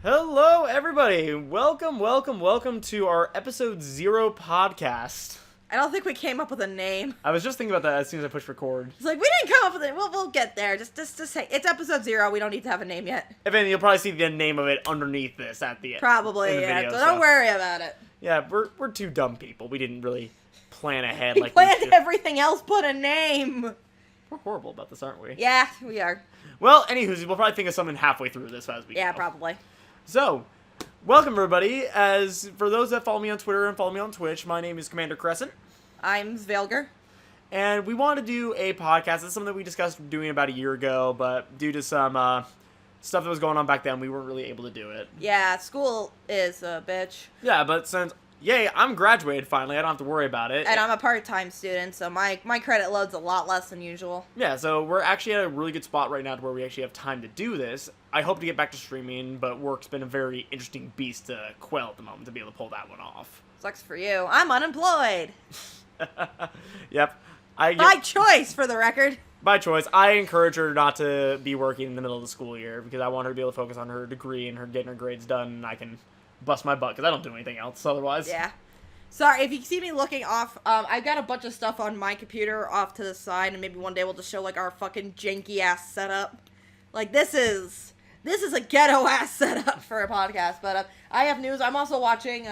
Hello, everybody. Welcome to our episode 0 podcast. I don't think we came up with a name. I was just thinking about that as soon as I pushed record. It's like, we didn't come up with it. We'll get there. Just say, it's episode 0. We don't need to have a name yet. If anything, you'll probably see the name of it underneath this at the end. Probably, yeah. Video, so don't worry about it. Yeah, we're two dumb people. We didn't really plan ahead We like planned we should. everything else but a name. We're horrible about this, aren't we? Yeah, we are. Well, anywho, we'll probably think of something halfway through this as we go. Yeah, probably. So, welcome everybody. As for those that follow me on Twitter and follow me on Twitch, my name is Commander Crescent. I'm Svelger. And we want to do a podcast. It's something that we discussed doing about a year ago, but due to some stuff that was going on back then, we weren't really able to do it. Yeah, school is a bitch. Yeah, but since, yay, I'm graduated finally, I don't have to worry about it. And I'm a part-time student, so my credit load's a lot less than usual. Yeah, so we're actually at a really good spot right now to where we actually have time to do this. I hope to get back to streaming, but work's been a very interesting beast to quell at the moment to be able to pull that one off. Sucks for you. I'm unemployed. Yep. By choice, for the record. By choice. I encourage her not to be working in the middle of the school year because I want her to be able to focus on her degree and her getting her grades done, and I can bust my butt because I don't do anything else otherwise. Yeah. Sorry, if you see me looking off, I've got a bunch of stuff on my computer off to the side, and maybe one day we'll just show, like, our fucking janky-ass setup. Like, this is a ghetto-ass setup for a podcast, but I have news. I'm also watching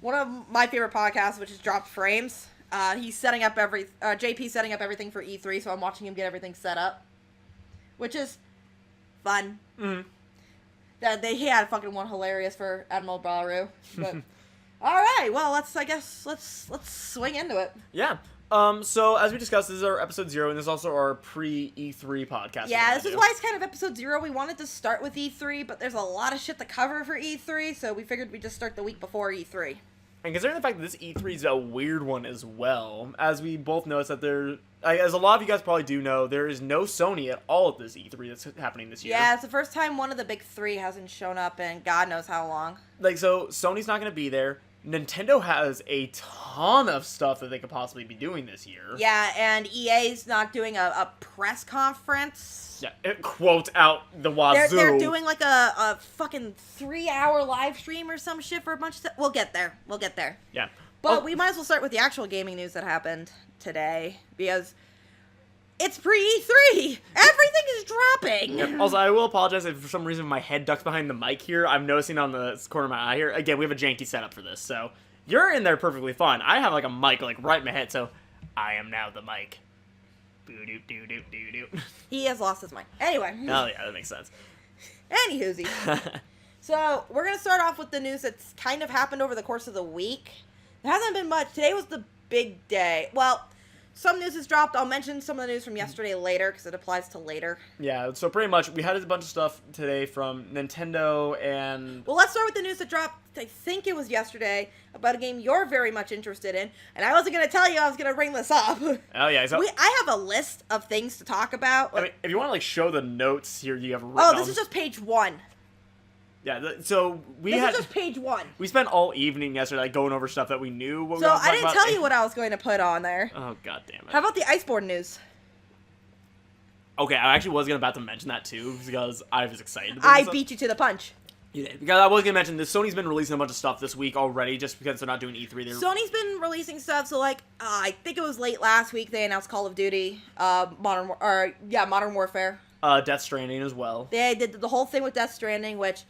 one of my favorite podcasts, which is Dropped Frames. He's setting up JP's setting up everything for E3, so I'm watching him get everything set up, which is fun. Mm-hmm. He had fucking one hilarious for Admiral Baru, but all right, well, let's swing into it. Yeah. So as we discussed, this is our episode 0, and this is also our pre-E3 podcast. Yeah, this is why it's kind of episode 0. We wanted to start with E3, but there's a lot of shit to cover for E3, so we figured we'd just start the week before E3. And considering the fact that this E3 is a weird one as well, as we both noticed that as a lot of you guys probably do know, there is no Sony at all at this E3 that's happening this year. Yeah, it's the first time one of the big three hasn't shown up in God knows how long. Like, so Sony's not going to be there. Nintendo has a ton of stuff that they could possibly be doing this year. Yeah, and EA's not doing a press conference. Yeah, quote out the wazoo. They're doing like a fucking 3-hour live stream or some shit for a bunch of stuff. We'll get there. Yeah. But we might as well start with the actual gaming news that happened today, because it's pre-E3! Everything is dropping! Yep. Also, I will apologize if for some reason my head ducks behind the mic here. I'm noticing on the corner of my eye here. Again, we have a janky setup for this, so you're in there perfectly fine. I have like a mic like right in my head, so I am now the mic. Boo-doop-doo-doop-doo-doop. He has lost his mind. Anyway. Oh, yeah, that makes sense. Anywhoozy. So, we're going to start off with the news that's kind of happened over the course of the week. There hasn't been much. Today was the big day. Well, some news has dropped. I'll mention some of the news from yesterday later, because it applies to later. Yeah, so pretty much, we had a bunch of stuff today from Nintendo and... Well, let's start with the news that dropped, I think it was yesterday, about a game you're very much interested in. And I wasn't going to tell you I was going to bring this up. Oh, yeah, so... I have a list of things to talk about. I mean, if you want to, like, show the notes here you have written Oh, this is just page 1. Yeah, so This is just page 1. We spent all evening yesterday like, going over stuff that we knew. What So I didn't tell you what I was going to put on there. Oh, god damn it. How about the Iceborne news? Okay, I actually was about to mention that too, because I was excited. I beat you to the punch. You did. Because I was going to mention this. Sony's been releasing a bunch of stuff this week already, just because they're not doing E3. Sony's been releasing stuff, so like, I think it was late last week they announced Call of Duty, Modern Warfare. Death Stranding as well. They did the whole thing with Death Stranding, which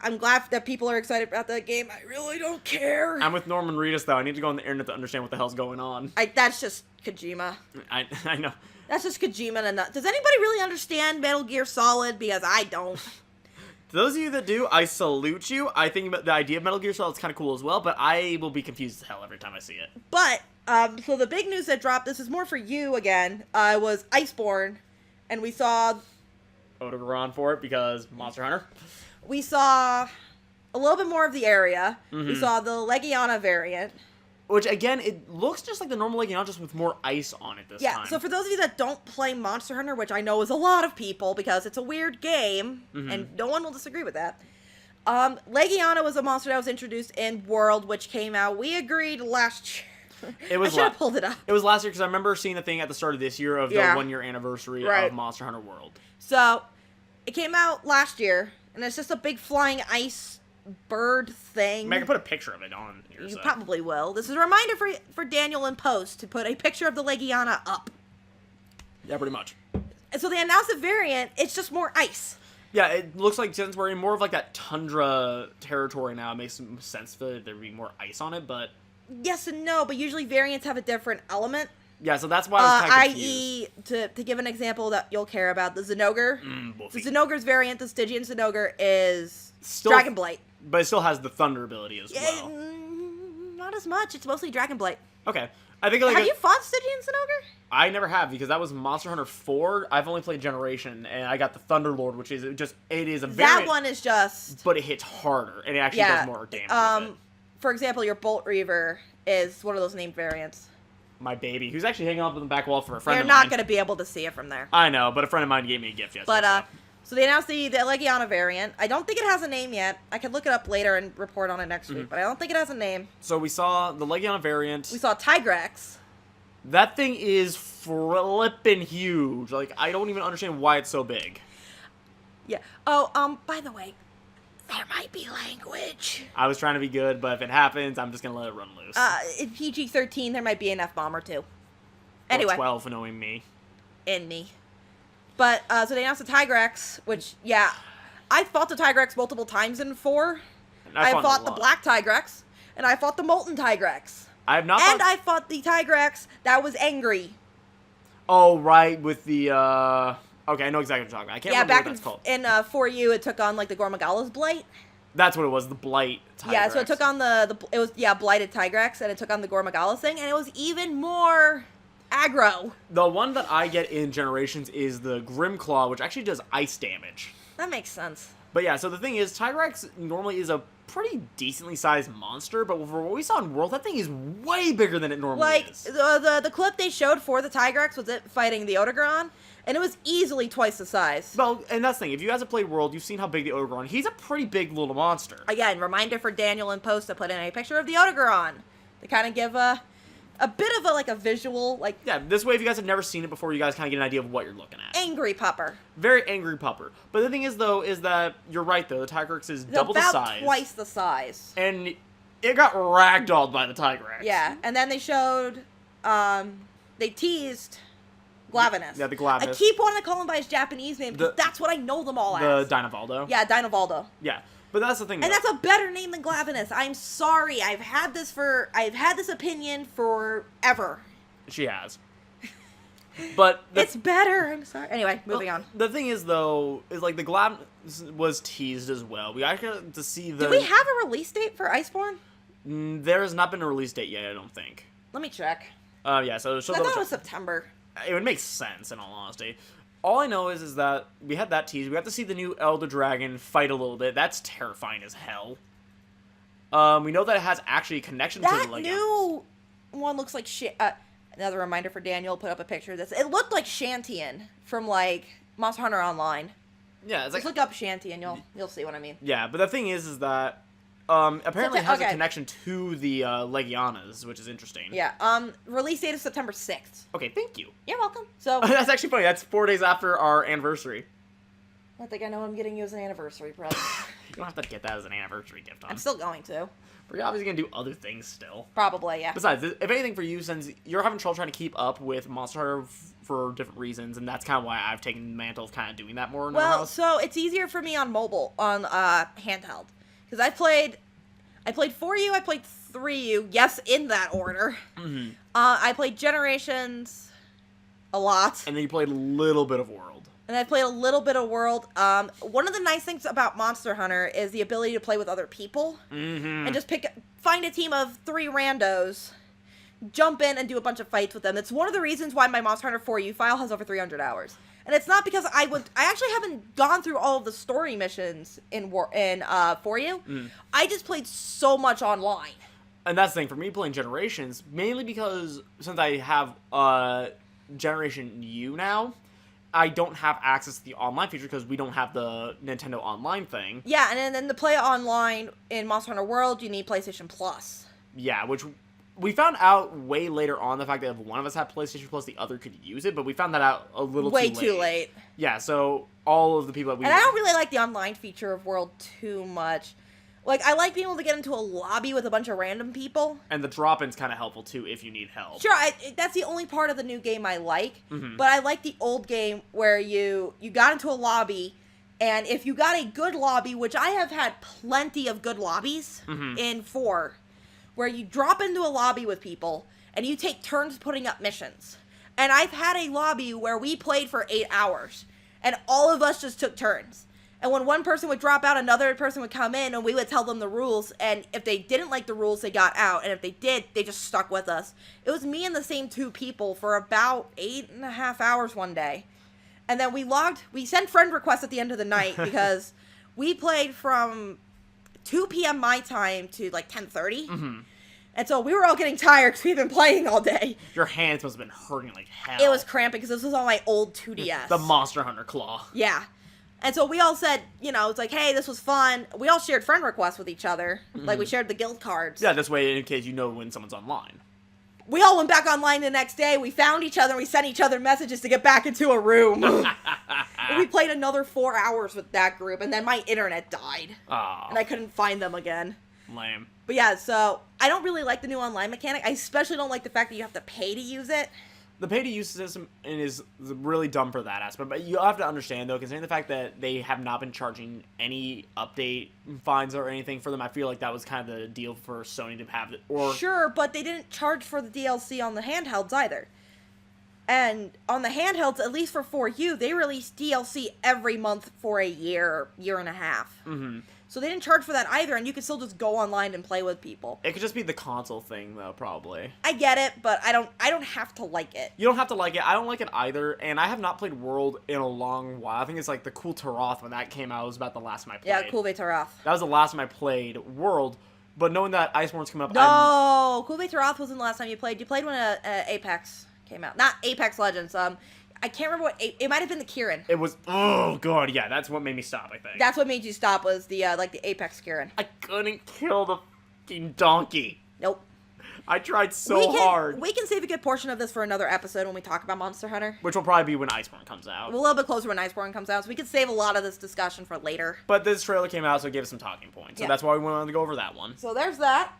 I'm glad that people are excited about that game. I really don't care. I'm with Norman Reedus, though. I need to go on the internet to understand what the hell's going on. That's just Kojima. I know. That's just Kojima. Does anybody really understand Metal Gear Solid? Because I don't. To those of you that do, I salute you. I think the idea of Metal Gear Solid is kind of cool as well, but I will be confused as hell every time I see it. But, so the big news that dropped, this is more for you again, was Iceborne, and we saw... Odogaron for it, because Monster Hunter. We saw a little bit more of the area. Mm-hmm. We saw the Legiana variant. Which, again, it looks just like the normal Legiana, just with more ice on it this time. Yeah, so for those of you that don't play Monster Hunter, which I know is a lot of people, because it's a weird game, and no one will disagree with that, Legiana was a monster that was introduced in World, which came out, we agreed, last year. I should have pulled it up. It was last year, because I remember seeing the thing at the start of this year of the 1-year anniversary of Monster Hunter World. So, it came out last year, and And it's just a big flying ice bird thing. I mean, I can put a picture of it on here. You so. probably will. This is a reminder for Daniel in post to put a picture of the Legiana up. Yeah, pretty much. And so they announced the variant. It's just more ice. Yeah, it looks like since we're in more of like that tundra territory now, it makes some sense for there be more ice on it, but... Yes and no, but usually variants have a different element. Yeah, so that's why I was kind of confused. I.e., to give an example that you'll care about, the Zenogre. Wolfie. The Zenogre's variant, the Stygian Zenogre, is Still, Dragonblight. But it still has the thunder ability as well. Not as much. It's mostly Dragonblight. Okay. I think like Have you fought Stygian Zenogre? I never have, because that was Monster Hunter 4. I've only played Generation, and I got the Thunderlord, which is just, it is a variant. That one is just... But it hits harder, and it actually does more damage with it. For example, your Bolt Reaver is one of those named variants. My baby, who's actually hanging up on the back wall for a friend You're of mine. not going to be able to see it from there. I know, but a friend of mine gave me a gift yesterday. But, so they announced the Legiana variant. I don't think it has a name yet. I could look it up later and report on it next week, but I don't think it has a name. So we saw the Legiana variant. We saw Tigrex. That thing is flippin' huge. Like, I don't even understand why it's so big. Yeah. Oh, by the way, there might be language. I was trying to be good, but if it happens, I'm just gonna let it run loose. In PG-13, there might be an F-bomb or two. Anyway. Or 12, knowing me. In me. But, so they announced the Tigrex, which, yeah, I fought the Tigrex multiple times in 4. I fought the Black Tigrex, and I fought the Molten Tigrex. I have not. And I fought the Tigrex that was angry. Oh, right, with the, okay, I know exactly what you're talking about. I can't remember what that's called. In 4U, it took on, like, the Gormagala's Blight. That's what it was, the Blight Tigrex. Yeah, so it took on Blighted Tigrex, and it took on the Gormagala's thing, and it was even more aggro. The one that I get in Generations is the Grimclaw, which actually does ice damage. That makes sense. But yeah, so the thing is, Tigrex normally is a pretty decently sized monster, but for what we saw in World, that thing is way bigger than it normally is. Like, the clip they showed for the Tigrex was it fighting the Otegron, and it was easily twice the size. Well, and that's the thing, if you guys have played World, you've seen how big the Otegron is. He's a pretty big little monster. Again, reminder for Daniel in post to put in a picture of the Otegron to kind of give a bit of a visual, like... Yeah, this way, if you guys have never seen it before, you guys kind of get an idea of what you're looking at. Angry pupper. Very angry pupper. But the thing is, though, is that you're right, though. The Tigrex is double the size. About twice the size. And it got ragdolled by the Tigrex. Yeah, and then they showed, they teased Glavenus. Yeah, the Glavenus. I keep wanting to call him by his Japanese name because that's what I know them all as. The Dynavaldo. Yeah, Dynavaldo. Yeah. But that's the thing, and that's a better name than Glavenus. I'm sorry. I've had this opinion forever. She has. But it's better. I'm sorry. Anyway, moving on. The thing is, though, is like the Glavenus was teased as well. We actually got to see the... Do we have a release date for Iceborne? There has not been a release date yet, I don't think. Let me check. Yeah, so... I thought it was September. It would make sense, in all honesty. All I know is that we had that tease. We got to see the new Elder Dragon fight a little bit. That's terrifying as hell. We know that it has actually a connection to the Legiana. That new one looks like shit. Another reminder for Daniel, put up a picture of this. It looked like Shantian from, like, Monster Hunter Online. Yeah, it's like... Just look up Shantian, you'll see what I mean. Yeah, but the thing is that... apparently it has a connection to the Legianas, which is interesting. Yeah, release date is September 6th. Okay, thank you. You're welcome. So that's actually funny. That's 4 days after our anniversary. I think I know I'm getting you as an anniversary present. You don't have to get that as an anniversary gift, I'm still going to. We're obviously going to do other things still. Probably, yeah. Besides, if anything for you, since you're having trouble trying to keep up with Monster Hunter for different reasons, and that's kind of why I've taken the mantle of kind of doing that more in our house. So it's easier for me on mobile, on handheld. Because I played 4U, I played 3U, yes, in that order. Mm-hmm. I played Generations a lot. And then you played a little bit of World. And I played a little bit of World. One of the nice things about Monster Hunter is the ability to play with other people. Mm-hmm. And just find a team of 3 randos, jump in and do a bunch of fights with them. It's one of the reasons why my Monster Hunter 4U file has over 300 hours. And it's not because I actually haven't gone through all of the story missions in 4U. Mm. I just played so much online. And that's the thing, for me playing Generations, mainly because since I have Generation U now, I don't have access to the online feature because we don't have the Nintendo Online thing. Yeah, and then to play online in Monster Hunter World, you need PlayStation Plus. Yeah, which We found out way later on the fact that if one of us had PlayStation Plus, the other could use it, but we found that out a little way too late. too late. Yeah, so all of the people that we... And I don't really like the online feature of World too much. Like, I like being able to get into a lobby with a bunch of random people. And the drop-in's kind of helpful, too, if you need help. Sure, that's the only part of the new game I like. But I like the old game where you got into a lobby, and if you got a good lobby, which I have had plenty of good lobbies in 4, where you drop into a lobby with people, and you take turns putting up missions. And I've had a lobby where we played for 8 hours, and all of us just took turns. And when one person would drop out, another person would come in, and we would tell them the rules. And if they didn't like the rules, they got out. And if they did, they just stuck with us. It was me and the same 2 people for about 8.5 hours one day. And then we sent friend requests at the end of the night because we played from 2 p.m. my time to like 10:30. And so we were all getting tired because we've been playing all day. Your hands must have been hurting like hell. It was cramping because this was on my old 2DS. The Monster Hunter claw. Yeah. And so we all said, it's like, hey, this was fun. We all shared friend requests with each other. Like, we shared the guild cards. Yeah, this way, in case you know when someone's online. We all went back online the next day. We found each other, and we sent each other messages to get back into a room. And we played another 4 hours with that group, and then my internet died. Oh. And I couldn't find them again. Lame. But yeah, so I don't really like the new online mechanic. I especially don't like the fact that you have to pay to use it. The pay-to-use system is really dumb for that aspect, but you have to understand, though, considering the fact that they have not been charging any update fines or anything for them, I feel like that was kind of the deal for Sony to have it. Sure, but they didn't charge for the DLC on the handhelds either. And on the handhelds, at least for 4U, they release DLC every month for a year and a half. So they didn't charge for that either, and you could still just go online and play with people. It could just be the console thing, though, probably. I get it, but I don't have to like it. You don't have to like it. I don't like it either, and I have not played World in a long while. I think it's like the Cool Taroth when that came out was about the last time I played. Yeah, Cool Taroth. That was the last time I played World, but knowing that Iceborne's coming up... No! Cool Taroth wasn't the last time you played. You played when Apex came out. Not Apex Legends, I can't remember it might have been the Kieran. It was, oh god, yeah, that's what made me stop, I think. That's what made you stop was the Apex Kieran. I couldn't kill the fucking donkey. Nope. I tried so hard. We can save a good portion of this for another episode when we talk about Monster Hunter. Which will probably be when Iceborne comes out. A little bit closer when Iceborne comes out, so we can save a lot of this discussion for later. But this trailer came out, so it gave us some talking points. So that's why we wanted to go over that one. So there's that.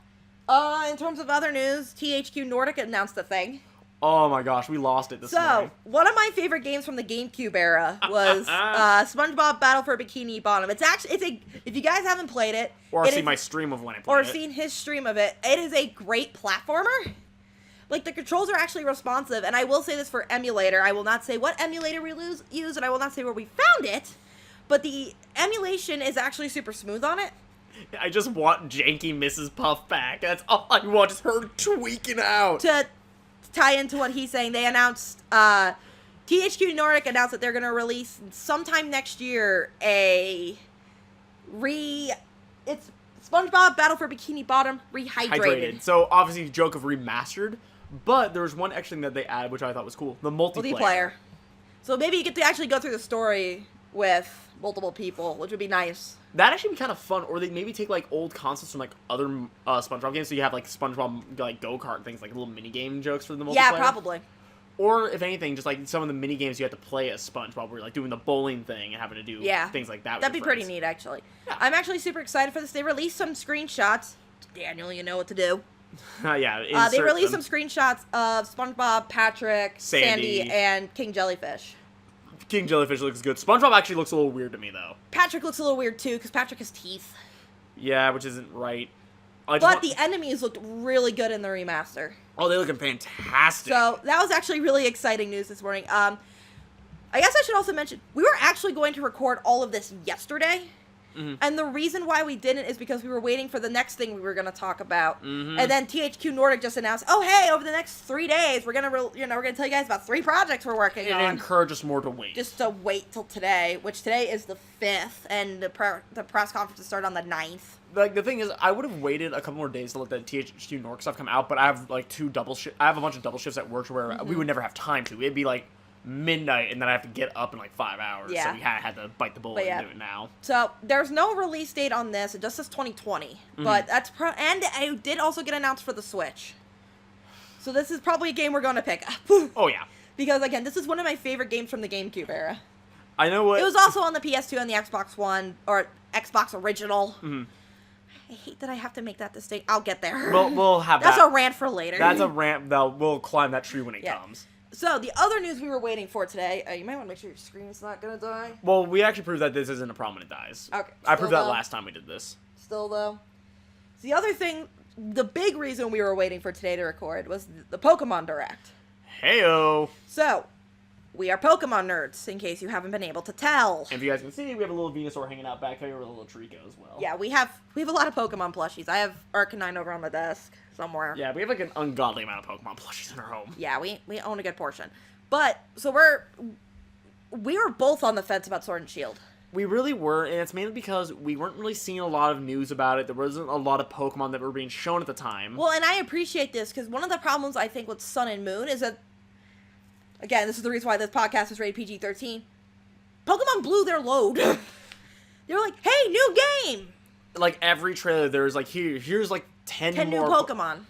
In terms of other news, THQ Nordic announced a thing. Oh my gosh, we lost it this morning. So, one of my favorite games from the GameCube era was SpongeBob Battle for Bikini Bottom. If you guys haven't played it, or seen my stream of when I played it, or seen his stream of it, it is a great platformer. Like, the controls are actually responsive, and I will say this for emulator. I will not say what emulator we use, and I will not say where we found it, but the emulation is actually super smooth on it. I just want janky Mrs. Puff back. That's all I want, is her tweaking out. To tie into what he's saying, they announced, THQ Nordic announced that they're going to release sometime next year it's SpongeBob Battle for Bikini Bottom Rehydrated. So, obviously, joke of remastered, but there was one extra thing that they added, which I thought was cool. The multiplayer. So maybe you get to actually go through the story with multiple people, which would be nice. That'd actually be kind of fun, or they maybe take, like, old concepts from, like, other SpongeBob games, so you have, like, SpongeBob, like, go-kart things, like, little mini-game jokes for the multiplayer. Yeah, probably. Or, if anything, just, like, some of the mini-games you have to play as SpongeBob, where you're, like, doing the bowling thing and having to do things like that with That'd be your pretty friends. neat, actually. Yeah. I'm actually super excited for this. They released some screenshots. Daniel, you know what to do. Yeah. They released some screenshots of SpongeBob, Patrick, Sandy, and King Jellyfish. King Jellyfish looks good. SpongeBob actually looks a little weird to me, though. Patrick looks a little weird, too, because Patrick has teeth. Yeah, which isn't right. But the enemies looked really good in the remaster. Oh, they're looking fantastic. So, that was actually really exciting news this morning. I guess I should also mention, we were actually going to record all of this yesterday. Mm-hmm. And the reason why we didn't is because we were waiting for the next thing we were going to talk about. Mm-hmm. And then THQ Nordic just announced, oh, hey, over the next 3 days, we're going to tell you guys about 3 projects we're working on. And encourage us more to wait. Just to wait till today, which today is the 5th, and the press conference start on the 9th. Like, the thing is, I would have waited a couple more days to let the THQ Nordic stuff come out, but I have, like, I have a bunch of double shifts at work where we would never have time to. It'd be, like, midnight, and then I have to get up in, like, 5 hours. Yeah. So we had to bite the bullet and do it now. So, there's no release date on this. It just says 2020. Mm-hmm. But that's and it did also get announced for the Switch. So this is probably a game we're going to pick up. Oh, yeah. Because, again, this is one of my favorite games from the GameCube era. I know what... It was also on the PS2 and the Xbox One, or Xbox Original. Mm-hmm. I hate that I have to make that distinction. I'll get there. We'll have That's that. a rant for later. That's a rant. We'll climb that tree when it comes. So, the other news we were waiting for today, you might want to make sure your screen's not going to die. Well, we actually proved that this isn't a problem when it dies. Okay. I proved that last time we did this. Still, though. The other thing, the big reason we were waiting for today to record was the Pokemon Direct. Heyo! So, we are Pokemon nerds, in case you haven't been able to tell. And if you guys can see, we have a little Venusaur hanging out back here with a little Trico as well. Yeah, we have a lot of Pokemon plushies. I have Arcanine over on the desk somewhere. Yeah, we have like an ungodly amount of Pokemon plushies in our home. Yeah, we own a good portion. But, so we were both on the fence about Sword and Shield. We really were, and it's mainly because we weren't really seeing a lot of news about it. There wasn't a lot of Pokemon that were being shown at the time. Well, and I appreciate this, because one of the problems, I think, with Sun and Moon is that, again, this is the reason why this podcast is rated PG-13, Pokemon blew their load. They were like, hey, new game! Like, every trailer, there's like, here's like 10 new more... Pokemon.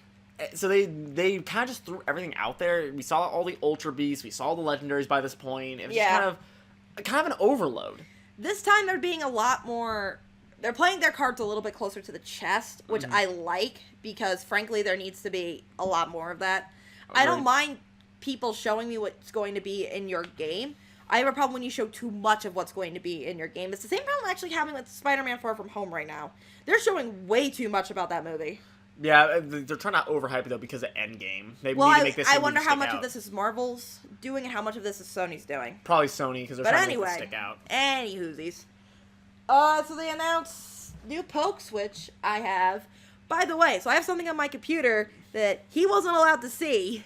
So they kind of just threw everything out there. We saw all the Ultra Beasts, we saw the Legendaries by this point. It was just kind of an overload. This time they're being a lot more... They're playing their cards a little bit closer to the chest, which I like, because, frankly, there needs to be a lot more of that. I don't mind people showing me what's going to be in your game. I have a problem when you show too much of what's going to be in your game. It's the same problem I'm actually having with Spider-Man Far From Home right now. They're showing way too much about that movie. Yeah, they're trying to overhype it, though, because of Endgame. They need to make this I wonder how much out. of this is Marvel's doing and how much of this is Sony's doing. Probably Sony, because they're trying to make this stick out. Any whoosies. So they announced new Pokes, which I have. By the way, so I have something on my computer that he wasn't allowed to see.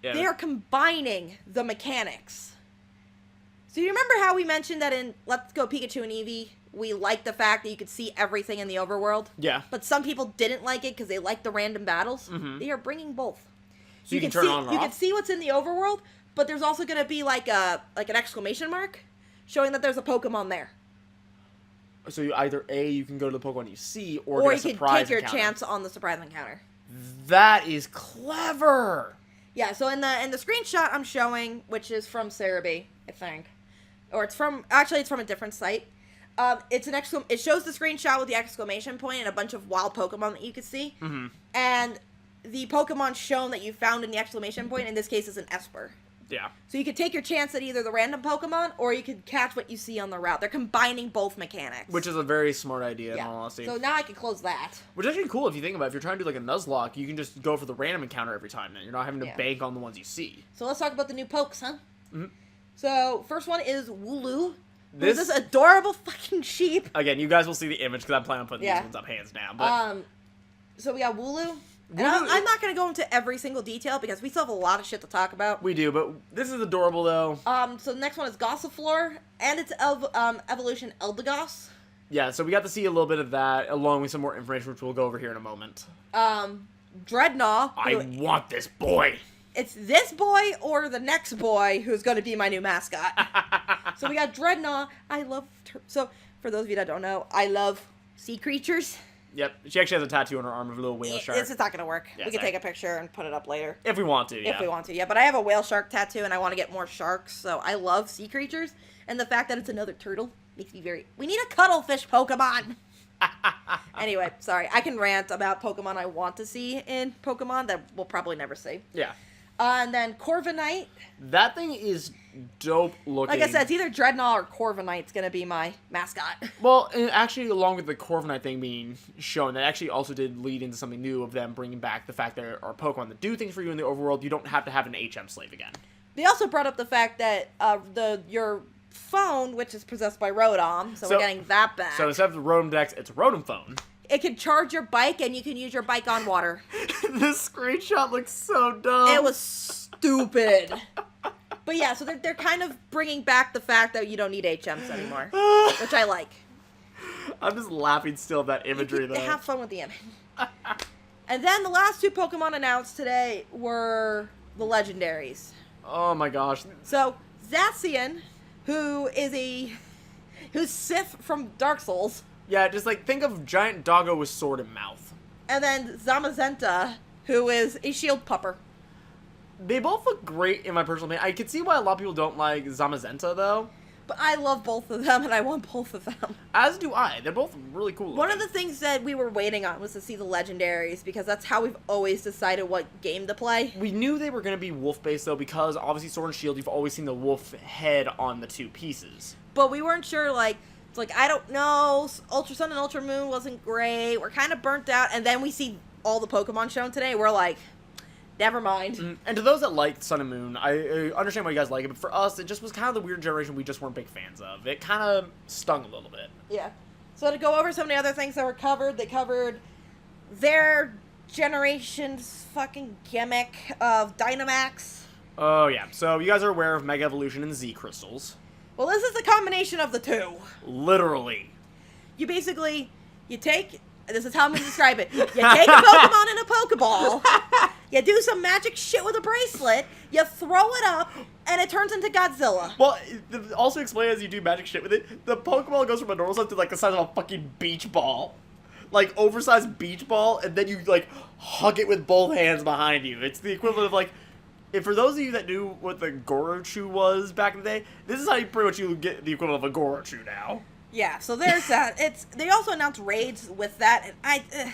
Yeah. They are combining the mechanics. So you remember how we mentioned that in Let's Go Pikachu and Eevee, we liked the fact that you could see everything in the overworld? Yeah. But some people didn't like it because they liked the random battles. Mm-hmm. They are bringing both. So you can turn see, it on and off? You can see what's in the overworld, but there's also going to be like an exclamation mark showing that there's a Pokemon there. So you either you can go to the Pokemon you see, or get a surprise you can take your encounter. chance on the surprise encounter. That is clever. Yeah. So in the screenshot I'm showing, which is from Cerebi, I think, or it's from a different site. It's it shows the screenshot with the exclamation point and a bunch of wild Pokemon that you could see, and the Pokemon shown that you found in the exclamation point in this case is an Esper. Yeah. So you could take your chance at either the random Pokemon or you could catch what you see on the route. They're combining both mechanics. Which is a very smart idea, in all honesty. So now I can close that. Which is actually cool if you think about it. If you're trying to do like a Nuzlocke, you can just go for the random encounter every time now. You're not having to bank on the ones you see. So let's talk about the new Pokes, huh? Mm-hmm. So, first one is Wooloo. This adorable fucking sheep. Again, you guys will see the image because I'm planning on putting these ones up hands down. But so we got Wooloo. And I'm not going to go into every single detail because we still have a lot of shit to talk about. We do, but this is adorable, though. So the next one is Gossiflor, and its evolution, Eldegoss. Yeah, so we got to see a little bit of that, along with some more information, which we'll go over here in a moment. Dreadnought. I want this boy. It's this boy or the next boy who's going to be my new mascot. So we got Dreadnought. So, for those of you that don't know, I love sea creatures. Yep, she actually has a tattoo on her arm of a little whale shark. This is not going to work. Yeah, we can take a picture and put it up later. If we want to, yeah. If we want to, yeah. But I have a whale shark tattoo, and I want to get more sharks, so I love sea creatures. And the fact that it's another turtle makes me We need a cuttlefish Pokemon! Anyway, sorry. I can rant about Pokemon I want to see in Pokemon that we'll probably never see. Yeah. And then Corviknight. That thing is dope looking. Like I said, it's either Dreadnought or Corviknight's going to be my mascot. Well, and actually, along with the Corviknight thing being shown, that actually also did lead into something new of them bringing back the fact that there are Pokemon that do things for you in the overworld. You don't have to have an HM slave again. They also brought up the fact that your phone, which is possessed by Rotom, so we're getting that back. So instead of the Rotom Dex, it's a Rotom phone. It can charge your bike, and you can use your bike on water. This screenshot looks so dumb. It was stupid. But yeah, so they're kind of bringing back the fact that you don't need HMs anymore, which I like. I'm just laughing still at that imagery, though. Have fun with the image. And then the last two Pokemon announced today were the legendaries. Oh my gosh. So, Zacian, who's Sif from Dark Souls. Yeah, just like think of giant doggo with sword and mouth. And then Zamazenta, who is a shield pupper. They both look great in my personal opinion. I can see why a lot of people don't like Zamazenta, though. But I love both of them, and I want both of them. As do I. They're both really cool. One of the things that we were waiting on was to see the legendaries, because that's how we've always decided what game to play. We knew they were going to be wolf-based, though, because obviously Sword and Shield, you've always seen the wolf head on the two pieces. But we weren't sure, like, it's like, I don't know, Ultra Sun and Ultra Moon wasn't great, we're kind of burnt out, and then we see all the Pokemon shown today, we're like, never mind. And to those that like Sun and Moon, I understand why you guys like it, but for us, it just was kind of the weird generation we just weren't big fans of. It kind of stung a little bit. Yeah. So to go over some of the other things that were covered, they covered their generation's fucking gimmick of Dynamax. Oh, yeah. So you guys are aware of Mega Evolution and Z Crystals. Well, this is the combination of the two. Literally. You basically, this is how I'm going to describe it. You take a Pokemon in a Pokeball, you do some magic shit with a bracelet, you throw it up, and it turns into Godzilla. Well, also explain as you do magic shit with it, the Pokeball goes from a normal size to like the size of a fucking beach ball. Like, oversized beach ball, and then you, like, hug it with both hands behind you. It's the equivalent of, like, if for those of you that knew what the Gorochu was back in the day, this is how you pretty much get the equivalent of a Gorochu now. Yeah, so there's that. They also announced raids with that, and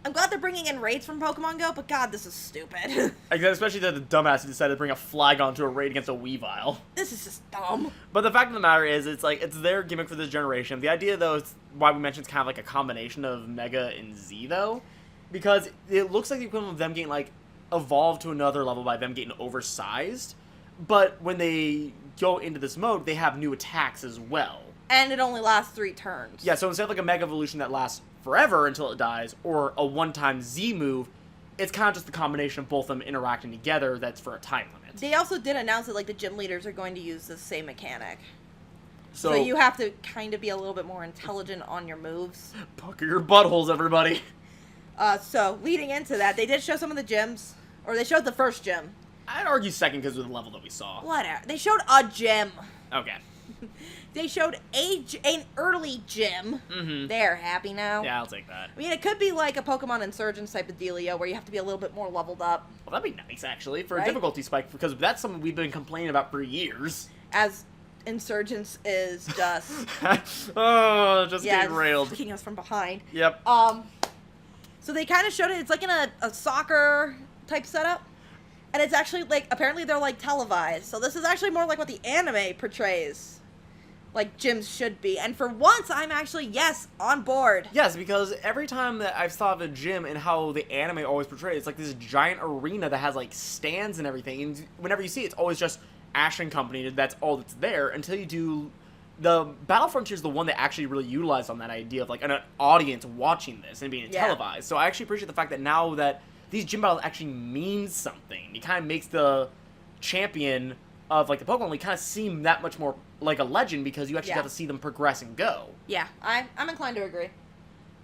I'm glad they're bringing in raids from Pokemon Go, but God, this is stupid. Especially that the dumbass decided to bring a Flygon to a raid against a Weavile. This is just dumb. But the fact of the matter is, it's like, it's their gimmick for this generation. The idea, though, is why we mentioned it's kind of like a combination of Mega and Z, though. Because it looks like the equivalent of them getting, like, evolved to another level by them getting oversized. But when they go into this mode, they have new attacks as well. And it only lasts 3 turns. Yeah, so instead of like a Mega Evolution that lasts forever until it dies, or a one-time Z move, it's kind of just the combination of both of them interacting together that's for a time limit. They also did announce that, like, the gym leaders are going to use the same mechanic. So you have to kind of be a little bit more intelligent on your moves. Pucker your buttholes, everybody. So, leading into that, they did show some of the gyms. Or they showed the first gym. I'd argue second because of the level that we saw. Whatever. They showed a gym. Okay. They showed an early gym. Mm-hmm. They're happy now. Yeah, I'll take that. I mean, it could be like a Pokemon Insurgence type of dealio where you have to be a little bit more leveled up. Well, that'd be nice, actually, for Right? a difficulty spike, because that's something we've been complaining about for years. As Insurgence is just... Oh, just yeah, getting railed. kicking us from behind. Yep. So they kind of showed it. It's like in a soccer type setup. And it's actually, like, apparently they're, like, televised. So this is actually more like what the anime portrays, like, gyms should be. And for once, I'm actually, yes, on board. Yes, because every time that I've thought of a gym and how the anime always portrays, it's like this giant arena that has, like, stands and everything. And whenever you see it, it's always just Ash and company. That's all that's there until you do... The Battle Frontier is the one that actually really utilized on that idea of, like, an audience watching this and being televised. So I actually appreciate the fact that now that these gym battles actually mean something. It kind of makes the champion of, like, the Pokemon League kind of seem that much more like a legend because you actually got to see them progress and go. Yeah, I'm inclined to agree.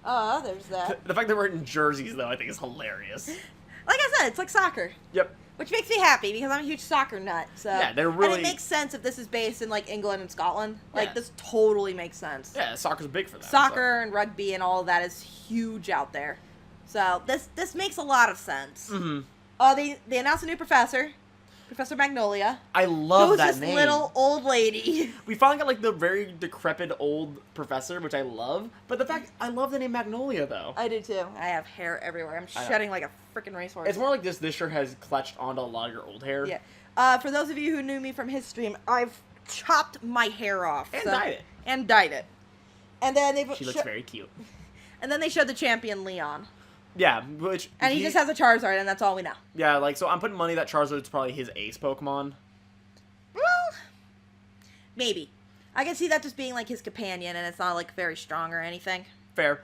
There's that. The fact that we're in jerseys, though, I think is hilarious. Like I said, it's like soccer. Yep. Which makes me happy because I'm a huge soccer nut. So Yeah, they're really... And it makes sense if this is based in, like, England and Scotland. Like, Yeah. this totally makes sense. Yeah, soccer's big for that. Soccer and rugby and all of that is huge out there. So this makes a lot of sense. Mm-hmm. They announced a new professor, Professor Magnolia. I love that this name. little old lady. We finally got, like, the very decrepit old professor, which I love. But the fact... I love the name Magnolia, though. I do, too. I have hair everywhere. I'm shedding like a freaking racehorse. It's more like this shirt has clutched onto a lot of your old hair. Yeah. For those of you who knew me from his stream, I've chopped my hair off. And dyed it. And dyed it. And then She looks very cute. And then they showed the champion, Leon. Yeah, which... And he just has a Charizard, and that's all we know. Yeah, like, so I'm putting money that Charizard's probably his ace Pokemon. Well, maybe. I can see that just being, like, his companion, and it's not, like, very strong or anything. Fair.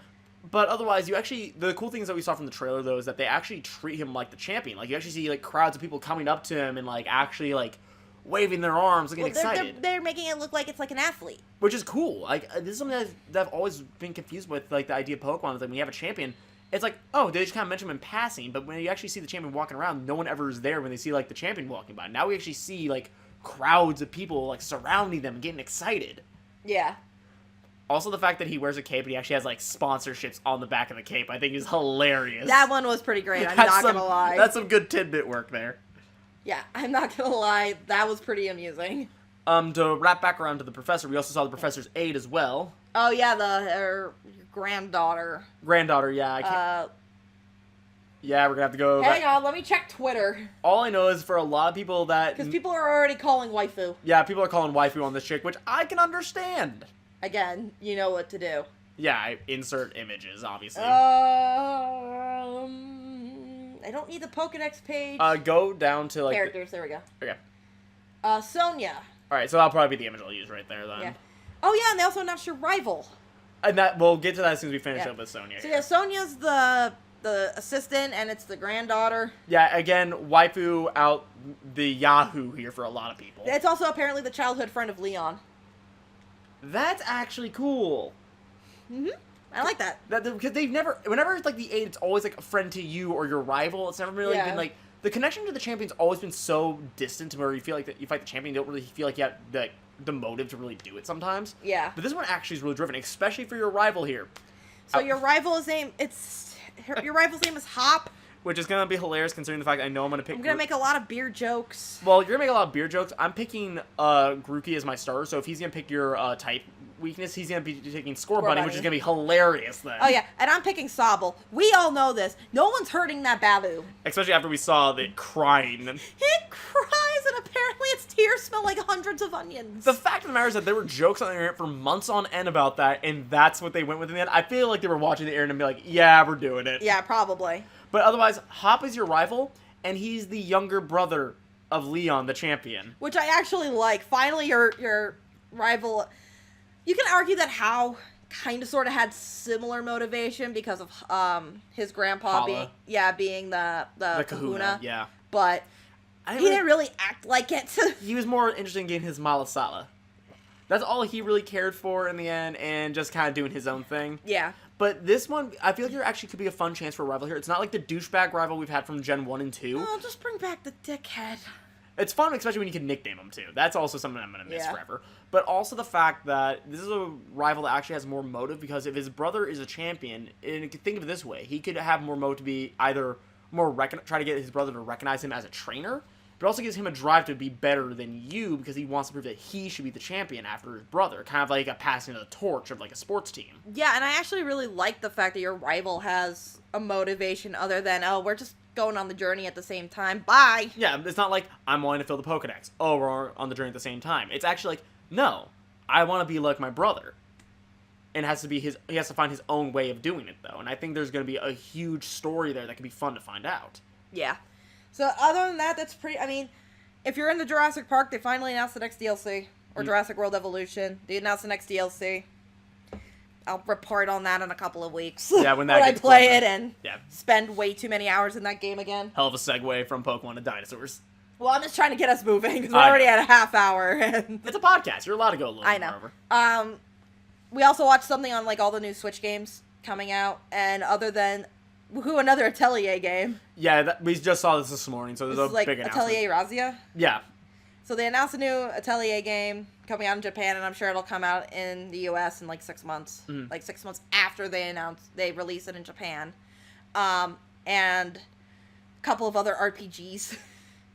But otherwise, you actually... The cool things that we saw from the trailer, though, is that they actually treat him like the champion. Like, you actually see, like, crowds of people coming up to him and, like, actually, like, waving their arms, looking excited. They're making it look like it's like an athlete. Which is cool. Like, this is something that I've always been confused with, like, the idea of Pokemon. Is like, when you have a champion, it's like, oh, they just kind of mention him in passing. But when you actually see the champion walking around, no one ever is there when they see, like, the champion walking by. Now we actually see, like, crowds of people, like, surrounding them and getting excited. Yeah. Also, the fact that he wears a cape and he actually has, like, sponsorships on the back of the cape, I think is hilarious. That one was pretty great, I'm not gonna lie. That's some good tidbit work there. Yeah, I'm not gonna lie, that was pretty amusing. To wrap back around to the professor, we also saw the professor's aide as well. Oh, yeah, her granddaughter. Granddaughter, yeah. I can't... Yeah, we're gonna have to go... Hang on, let me check Twitter. All I know is for a lot of people that... Because people are already calling waifu. Yeah, people are calling waifu on this chick, which I can understand. Again, you know what to do. Yeah, I insert images, obviously. I don't need the Pokedex page. Go down to, like... Characters, there we go. Okay. Sonya. Alright, so that'll probably be the image I'll use right there, then. Yeah. Oh, yeah, and they also announced your rival. And that we'll get to that as soon as we finish up with Sonya. So, yeah, Sonya's the assistant, and it's the granddaughter. Yeah, again, waifu out the Yahoo here for a lot of people. It's also apparently the childhood friend of Leon. That's actually cool. Mm-hmm. I like that. Because they've never... Whenever it's, like, the aide, it's always, like, a friend to you or your rival. It's never really been, like... The connection to the champion's always been so distant to where you feel like that you fight the champion, you don't really feel like you have the motive to really do it sometimes. Yeah. But this one actually is really driven, especially for your rival here. So your rival's name... Your rival's name is Hop. Which is going to be hilarious considering the fact I know I'm going to pick... I'm going to make a lot of beer jokes. Well, you're going to make a lot of beer jokes. I'm picking Grookey as my starter, so if he's going to pick your type weakness, he's going to be taking Score Bunny, which is going to be hilarious then. Oh, yeah, and I'm picking Sobble. We all know this. No one's hurting that Babu. Especially after we saw it crying. It cries, and apparently its tears smell like hundreds of onions. The fact of the matter is that there were jokes on the internet for months on end about that, and that's what they went with in the end. I feel like they were watching the internet and be like, yeah, we're doing it. Yeah, probably. But otherwise, Hop is your rival, and he's the younger brother of Leon, the champion. Which I actually like. Finally, your rival... You can argue that Hao kind of sort of had similar motivation because of his grandpa being the kahuna. Yeah. But he didn't really act like it. He was more interested in getting his malasala. That's all he really cared for in the end, and just kind of doing his own thing. Yeah. But this one, I feel like there actually could be a fun chance for a rival here. It's not like the douchebag rival we've had from Gen 1 and 2. Oh, just bring back the dickhead. It's fun, especially when you can nickname him, too. That's also something I'm going to miss forever. But also the fact that this is a rival that actually has more motive, because if his brother is a champion, and you can think of it this way, he could have more motive to be either try to get his brother to recognize him as a trainer, but also gives him a drive to be better than you because he wants to prove that he should be the champion after his brother. Kind of like a passing of the torch of like a sports team. Yeah, and I actually really like the fact that your rival has a motivation other than, oh, we're just going on the journey at the same time. Bye! Yeah, it's not like, I'm wanting to fill the Pokedex. Oh, we're on the journey at the same time. It's actually like, no, I want to be like my brother. And he has to find his own way of doing it, though. And I think there's going to be a huge story there that could be fun to find out. Yeah. So, other than that, that's pretty... I mean, if you're in the Jurassic Park, they finally announced the next DLC. Or Jurassic World Evolution. They announced the next DLC. I'll report on that in a couple of weeks. Yeah, when I play it and spend way too many hours in that game again. Hell of a segue from Pokemon to dinosaurs. Well, I'm just trying to get us moving, because we're already at a half hour. And it's a podcast. You're allowed to go a little bit more over. We also watched something on, like, all the new Switch games coming out, and other than... another Atelier game. Yeah, we just saw this morning, so there's a big announcement. Atelier Razia? Yeah. So they announced a new Atelier game coming out in Japan, and I'm sure it'll come out in the US in, like, 6 months. Mm-hmm. Like, 6 months after they release it in Japan. And a couple of other RPGs.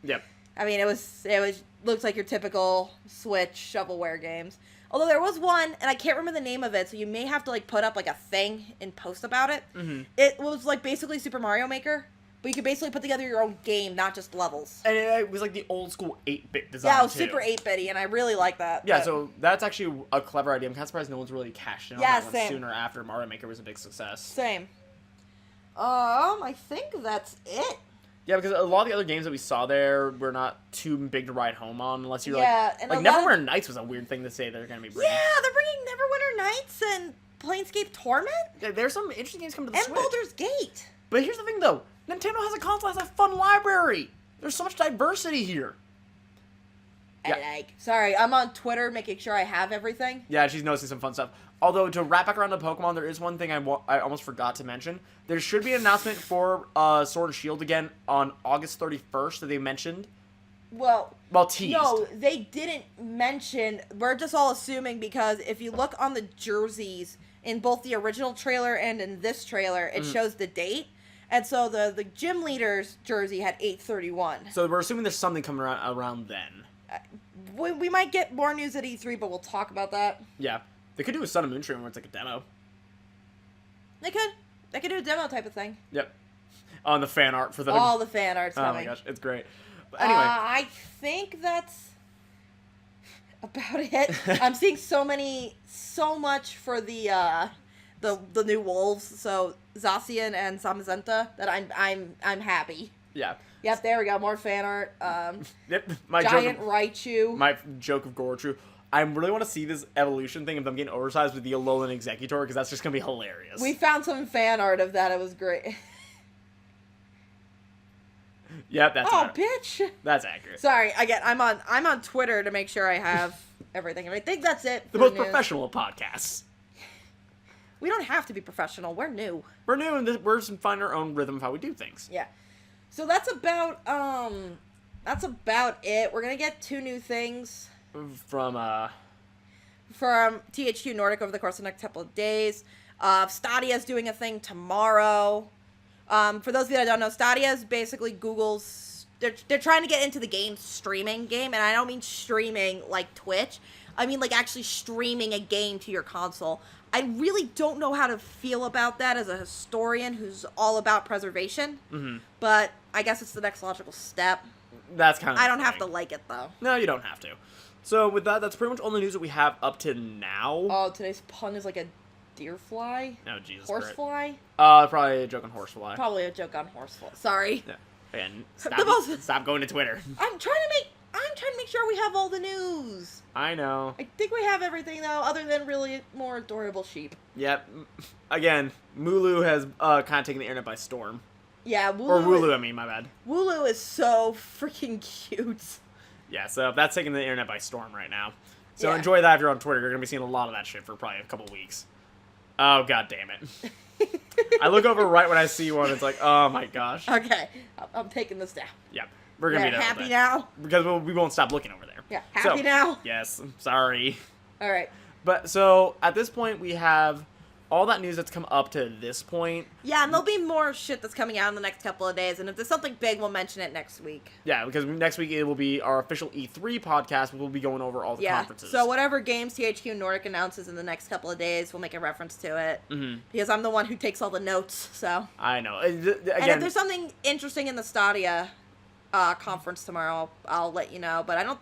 Yep. I mean, it looks like your typical Switch shovelware games. Although there was one, and I can't remember the name of it, so you may have to, like, put up, like, a thing and post about it. Mm-hmm. It was, like, basically Super Mario Maker, but you could basically put together your own game, not just levels. And it was, like, the old-school 8-bit design, yeah, it was super 8-bitty, and I really like that. Yeah, so that's actually a clever idea. I'm kind of surprised no one's really cashed in on that one sooner after Mario Maker was a big success. Same. I think that's it. Yeah, because a lot of the other games that we saw there were not too big to ride home on, unless you're and like Neverwinter Nights was a weird thing to say they're going to be bringing. Yeah, they're bringing Neverwinter Nights and Planescape Torment. Yeah, there's some interesting games coming to the Switch. And Baldur's Gate. But here's the thing, though. Nintendo has a console that has a fun library. There's so much diversity here. Sorry, I'm on Twitter making sure I have everything. Yeah, she's noticing some fun stuff. Although, to wrap back around to Pokemon, there is one thing I almost forgot to mention. There should be an announcement for Sword and Shield again on August 31st that they mentioned. Well, teased. No, they didn't mention. We're just all assuming because if you look on the jerseys in both the original trailer and in this trailer, it shows the date. And so the gym leader's jersey had 8/31. So we're assuming there's something coming around then. We might get more news at E3, but we'll talk about that. Yeah. They could do a Sun and Moon stream where it's like a demo. They could. They could do a demo type of thing. Yep. On the fan art for the... All the fan art's coming. Oh my gosh, it's great. But anyway. I think that's about it. I'm seeing so much for the new wolves. So Zacian and Samazenta that I'm happy. Yeah. Yep, there we go. More fan art. Yep. Giant Raichu. My joke of Gorachu. I really want to see this evolution thing of them getting oversized with the Alolan Executor because that's just going to be hilarious. We found some fan art of that. It was great. Yep, that's bitch. That's accurate. Sorry, again, I'm on Twitter to make sure I have everything. And I think that's it. The most professional of podcasts. We don't have to be professional. We're new. We're new and we're just finding our own rhythm of how we do things. Yeah. So that's about it. We're gonna get 2 new things from THQ Nordic over the course of the next couple of days. Stadia's doing a thing tomorrow. For those of you that don't know, Stadia is basically Google's... They're trying to get into the game streaming game, and I don't mean streaming like Twitch. I mean like actually streaming a game to your console. I really don't know how to feel about that as a historian who's all about preservation. Mm-hmm. But I guess it's the next logical step. That's kind of... I don't have to like it, though. No, you don't have to. So with that, that's pretty much all the news that we have up to now. Oh, today's pun is like a deer fly? Oh, Jesus. Horsefly? Probably a joke on horsefly. Probably a joke on horsefly. Sorry. Yeah. And stop going to Twitter. I'm trying to make sure we have all the news. I know. I think we have everything, though, other than really more adorable sheep. Yep. Again, Mulu has kind of taken the internet by storm. Yeah, Wooloo. Or Wooloo, I mean, my bad. Wooloo is so freaking cute. Yeah, so that's taking the internet by storm right now. So enjoy that if you're on Twitter. You're going to be seeing a lot of that shit for probably a couple weeks. Oh, god damn it. I look over right when I see one, it's like, oh my gosh. Okay, I'm taking this down. Yep. We're going to be there. Happy now? Because we won't stop looking over there. Yeah, happy now? Yes, sorry. Alright. But, so, at this point, we have all that news that's come up to this point. Yeah, and there'll be more shit that's coming out in the next couple of days, and if there's something big, we'll mention it next week. Yeah, because next week it will be our official E3 podcast, where we'll be going over all the conferences. So whatever games THQ Nordic announces in the next couple of days, we'll make a reference to it. Mm-hmm. Because I'm the one who takes all the notes, so. I know. Again, and if there's something interesting in the Stadia conference tomorrow, I'll let you know, but I don't...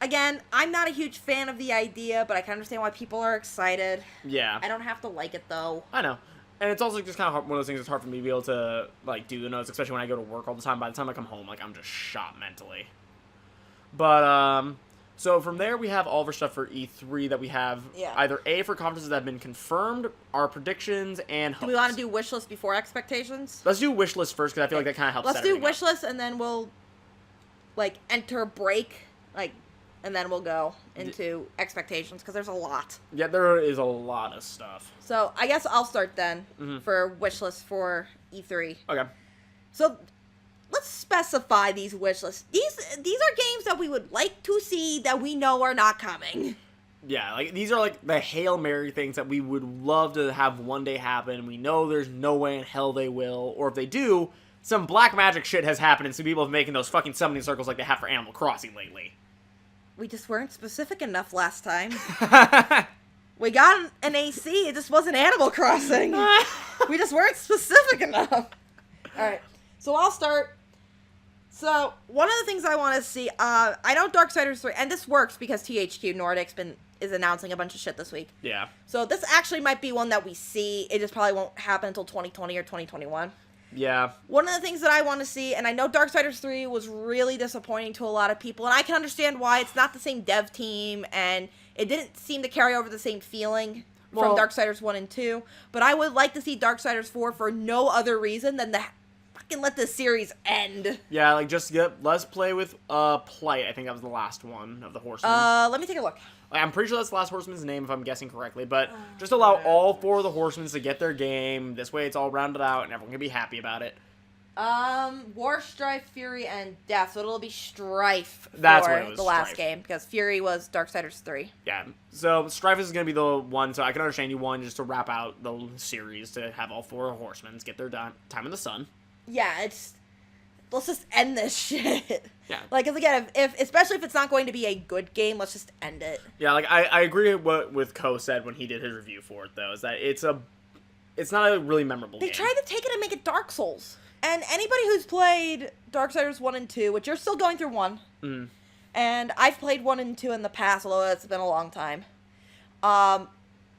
Again, I'm not a huge fan of the idea, but I can understand why people are excited. Yeah. I don't have to like it, though. I know. And it's also just kind of one of those things that's hard for me to be able to, like, do the notes, especially when I go to work all the time. By the time I come home, like, I'm just shot mentally. But, so from there, we have all of our stuff for E3 that we have either A, for conferences that have been confirmed, our predictions, and hopes. Do we want to do wish list before expectations? Let's do wish list first, because I feel like that kind of helps. Let's do wish list, and then we'll, like, enter break, like... And then we'll go into expectations, because there's a lot. Yeah, there is a lot of stuff. So, I guess I'll start then for wish lists for E3. Okay. So, let's specify these wish lists. These are games that we would like to see that we know are not coming. Yeah, like, these are, like, the Hail Mary things that we would love to have one day happen. We know there's no way in hell they will. Or if they do, some black magic shit has happened, and some people have making those fucking summoning circles like they have for Animal Crossing lately. We just weren't specific enough last time. We got an AC, it just wasn't Animal Crossing. We just weren't specific enough. Alright, so I'll start. So, one of the things I want to see, I know Darksiders 3, and this works because THQ Nordic's is announcing a bunch of shit this week. Yeah. So this actually might be one that we see, it just probably won't happen until 2020 or 2021. Yeah. One of the things that I want to see, and I know Darksiders 3 was really disappointing to a lot of people, and I can understand why. It's not the same dev team, and it didn't seem to carry over the same feeling from Darksiders 1 and 2, but I would like to see Darksiders 4 for no other reason than to fucking let this series end. Yeah, like, just let's play with Plight. I think that was the last one of the Horsemen. Let me take a look. I'm pretty sure that's the last Horseman's name, if I'm guessing correctly, but just allow all 4 of the Horsemen to get their game. This way it's all rounded out, and everyone can be happy about it. War, Strife, Fury, and Death. So it'll be Strife That's for what it was, the last Strife. game, because Fury was Darksiders 3. Yeah, so Strife is going to be the one, so I can understand you wanting just to wrap out the series to have all 4 horsemen get their time in the sun. Yeah, let's just end this shit. Yeah. Like, 'cause again, if especially if it's not going to be a good game, let's just end it. Yeah, like, I agree with Ko said when he did his review for it, though, is that it's not a really memorable game. They tried to take it and make it Dark Souls. And anybody who's played Darksiders 1 and 2, which you're still going through 1, and I've played 1 and 2 in the past, although it's been a long time,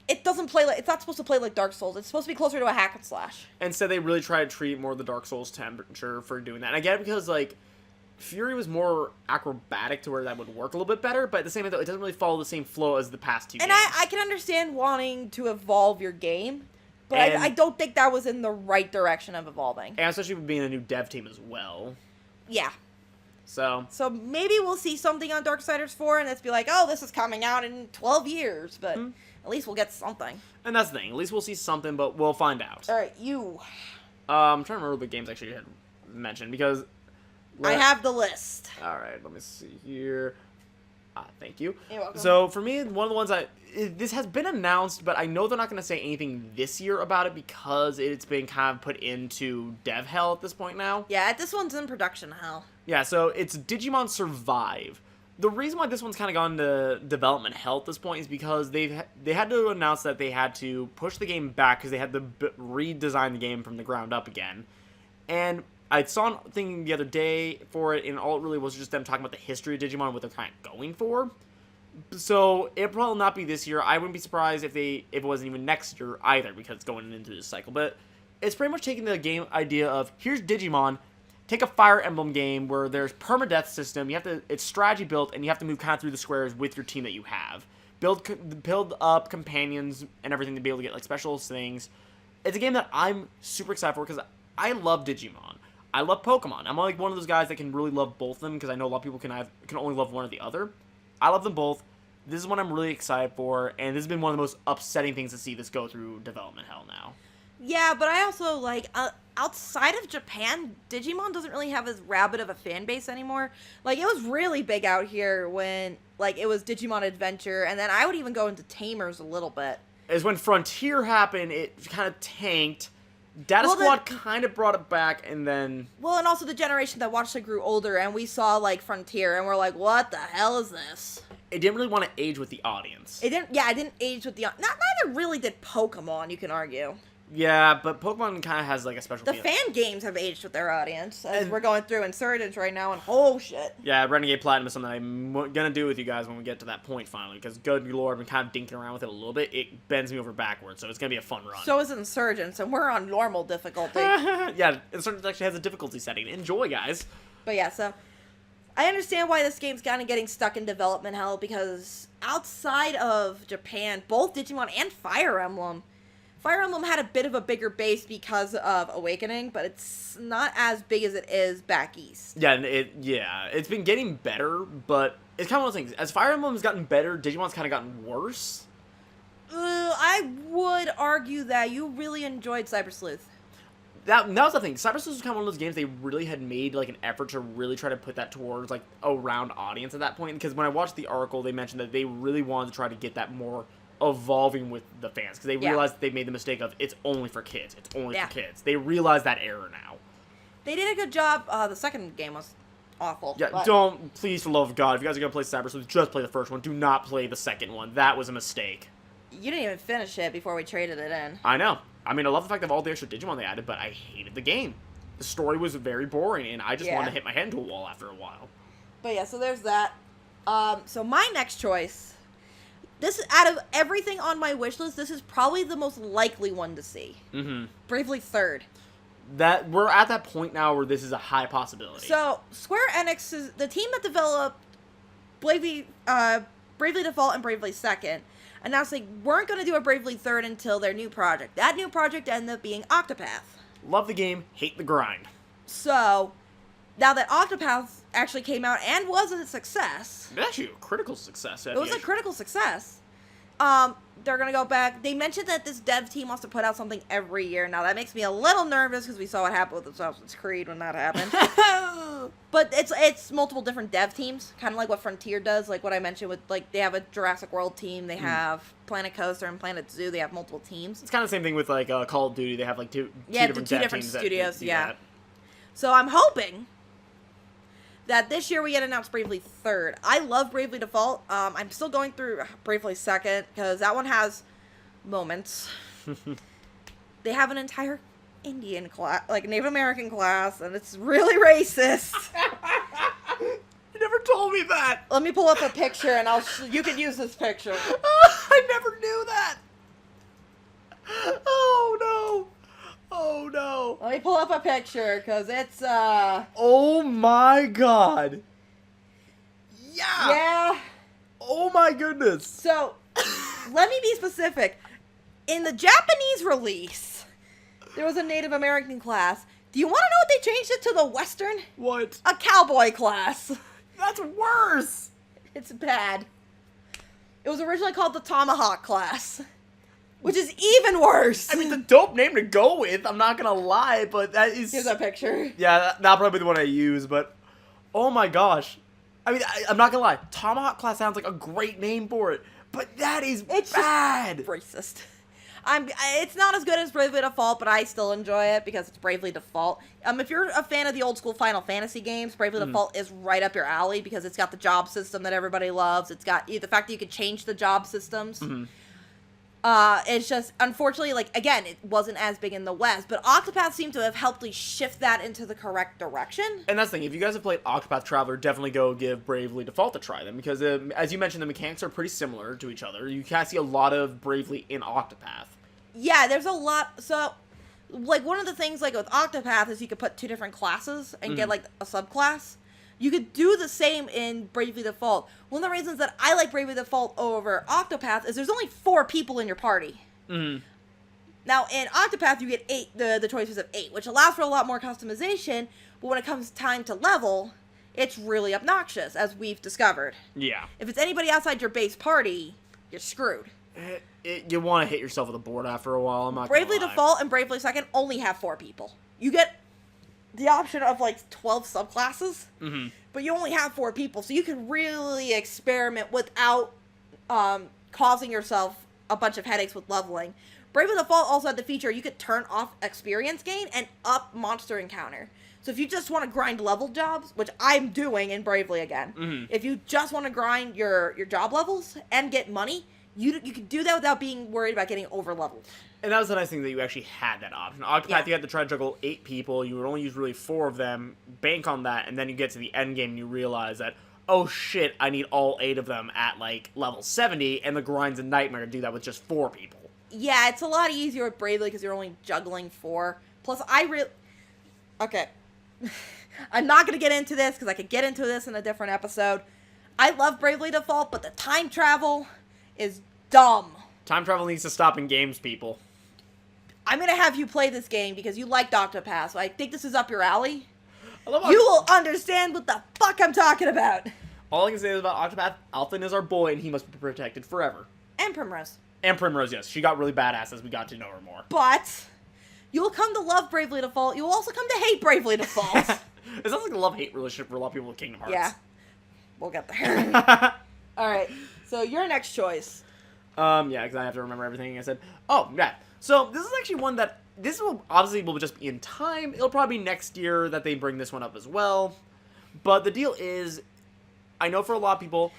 it doesn't play like, it's not supposed to play like Dark Souls. It's supposed to be closer to a hack and slash. And so they really try to treat more of the Dark Souls temperature for doing that. And I get it because, like, Fury was more acrobatic to where that would work a little bit better, but at the same time, though, it doesn't really follow the same flow as the past 2 games. And I can understand wanting to evolve your game, but And- I don't think that was in the right direction of evolving. And especially with being a new dev team as well. Yeah. So maybe we'll see something on Darksiders 4 and it's be like, oh, this is coming out in 12 years, but at least we'll get something. and that's the thing. At least we'll see something, but we'll find out. All right, you. I'm trying to remember the games actually you had mentioned, because... I have the list. Alright, let me see here. Thank you. You're welcome. So, for me, one of the ones this has been announced, but I know they're not going to say anything this year about it because it's been kind of put into dev hell at this point now. Yeah, this one's in production hell. Yeah, so it's Digimon Survive. The reason why this one's kind of gone to development hell at this point is because they had to announce that they had to push the game back because they had to redesign the game from the ground up again. And I saw a thing the other day for it, and all it really was just them talking about the history of Digimon and what they're kind of going for. So it probably will not be this year. I wouldn't be surprised if it wasn't even next year either, because it's going into this cycle. But it's pretty much taking the game idea of, here's Digimon, take a Fire Emblem game where there's permadeath system, it's strategy built, and you have to move kind of through the squares with your team that you have. Build up companions and everything to be able to get like special things. It's a game that I'm super excited for because I love Digimon. I love Pokemon. I'm like one of those guys that can really love both of them because I know a lot of people can only love one or the other. I love them both. This is what I'm really excited for, and this has been one of the most upsetting things to see this go through development hell now. Yeah, but I also, like, outside of Japan, Digimon doesn't really have as rabid of a fan base anymore. Like, it was really big out here when, like, it was Digimon Adventure, and then I would even go into Tamers a little bit. Is when Frontier happened, it kind of tanked. Data Squad kind of brought it back, and then... Well, and also the generation that watched it grew older, and we saw, like, Frontier, and we're like, what the hell is this? It didn't really want to age with the audience. It didn't age with the... Neither really did Pokemon, you can argue. Yeah, but Pokemon kind of has, like, a special The feeling. fan games have aged with their audience, as we're going through Insurgents right now, and oh shit. Yeah, Renegade Platinum is something I'm gonna do with you guys when we get to that point finally, because good lord, I've been kind of dinking around with it a little bit. It bends me over backwards, so it's gonna be a fun run. So is Insurgents, and we're on normal difficulty. Yeah, Insurgents actually has a difficulty setting. Enjoy, guys. But yeah, so I understand why this game's kind of getting stuck in development hell, because outside of Japan, both Digimon and Fire Emblem had a bit of a bigger base because of Awakening, but it's not as big as it is back east. Yeah, it's been getting better, but it's kind of one of those things. As Fire Emblem's gotten better, Digimon's kind of gotten worse. I would argue that you really enjoyed Cyber Sleuth. That was the thing. Cyber Sleuth was kind of one of those games they really had made like an effort to really try to put that towards like a round audience at that point. Because when I watched the article, they mentioned that they really wanted to try to get that more evolving with the fans, because they realized they made the mistake of it's only for kids. It's only for kids. They realize that error now. They did a good job. The second game was awful. Yeah, don't, please, for the love of God, if you guys are going to play Cyber Sleuth, just play the first one. Do not play the second one. That was a mistake. You didn't even finish it before we traded it in. I know. I mean, I love the fact of all the extra Digimon they added, but I hated the game. The story was very boring, and I just wanted to hit my head into a wall after a while. But yeah, so there's that. So my next choice... This, out of everything on my wish list, this is probably the most likely one to see. Mm-hmm. Bravely Third. That we're at that point now where this is a high possibility. So, Square Enix is the team that developed Bravely Default and Bravely Second, announced they weren't going to do a Bravely Third until their new project. That new project ended up being Octopath. Love the game, hate the grind. So, now that Octopath actually came out and was a success. Actually, a critical success. It was a critical success. they're gonna go back. They mentioned that this dev team wants to put out something every year. Now that makes me a little nervous because we saw what happened with Assassin's Creed when that happened. But it's multiple different dev teams, kind of like what Frontier does. Like what I mentioned with, like, they have a Jurassic World team, they have Planet Coaster and Planet Zoo. They have multiple teams. It's kind of the same thing with like Call of Duty. They have like two different studios. Yeah. That. So I'm hoping that this year we get announced Bravely 3rd. I love Bravely Default. I'm still going through Bravely 2nd because that one has moments. They have an entire Indian class, like Native American class, and it's really racist. You never told me that. Let me pull up a picture, and you can use this picture. I never knew that. Oh no. Oh no. Let me pull up a picture, because it's, Oh my god. Yeah. Yeah. Oh my goodness. So, let me be specific. In the Japanese release, there was a Native American class. Do you want to know what they changed it to the Western? What? A cowboy class. That's worse. It's bad. It was originally called the Tomahawk class, which is even worse. I mean, it's a dope name to go with. I'm not gonna lie, but that is. Here's a picture. Yeah, that'll probably be the one I use. But oh my gosh, I mean, I'm not gonna lie. Tomahawk class sounds like a great name for it, but that is bad. Racist. It's not as good as Bravely Default, but I still enjoy it because it's Bravely Default. If you're a fan of the old school Final Fantasy games, Bravely Default is right up your alley because it's got the job system that everybody loves. It's got the fact that you can change the job systems. It's just, unfortunately, like, again, it wasn't as big in the West, but Octopath seemed to have helped shift that into the correct direction. And that's the thing, if you guys have played Octopath Traveler, definitely go give Bravely Default a try then, because as you mentioned, the mechanics are pretty similar to each other. You can see a lot of Bravely in Octopath. Yeah, there's a lot. So, like, one of the things, like, with Octopath is you could put two different classes and get, like, a subclass. You could do the same in Bravely Default. One of the reasons that I like Bravely Default over Octopath is there's only 4 people in your party. Now, in Octopath, you get 8, the choices of 8, which allows for a lot more customization, but when it comes time to level, it's really obnoxious, as we've discovered. Yeah. If it's anybody outside your base party, you're screwed. You want to hit yourself with a board after a while, I'm not Bravely gonna lie. Default and Bravely Second only have 4 people. You get the option of, like, 12 subclasses, but you only have 4 people, so you can really experiment without causing yourself a bunch of headaches with leveling. Bravely Default also had the feature you could turn off experience gain and up monster encounter. So if you just want to grind level jobs, which I'm doing in Bravely again, if you just want to grind your job levels and get money, you can do that without being worried about getting over-leveled. And that was the nice thing that you actually had that option. Octopath, you had to try to juggle 8 people. You would only use really 4 of them, bank on that, and then you get to the end game and you realize that, oh shit, I need all 8 of them at, like, level 70, and the grind's a nightmare to do that with just 4 people. Yeah, it's a lot easier with Bravely because you're only juggling 4. Plus, okay. I'm not going to get into this because I could get into this in a different episode. I love Bravely Default, but the time travel is dumb. Time travel needs to stop in games, people. I'm going to have you play this game because you liked Octopath, so I think this is up your alley. I love You will understand what the fuck I'm talking about. All I can say is about Octopath, Alphen is our boy, and he must be protected forever. And Primrose. And Primrose, yes. She got really badass as we got to know her more. But you'll come to love Bravely Default. You'll also come to hate Bravely Default. It sounds like a love-hate relationship for a lot of people with Kingdom Hearts. Yeah. We'll get there. Alright, so your next choice. Yeah, because I have to remember everything I said. Oh, yeah. So, this is actually one that, this will just be in time. It'll probably be next year that they bring this one up as well. But the deal is, I know for a lot of people,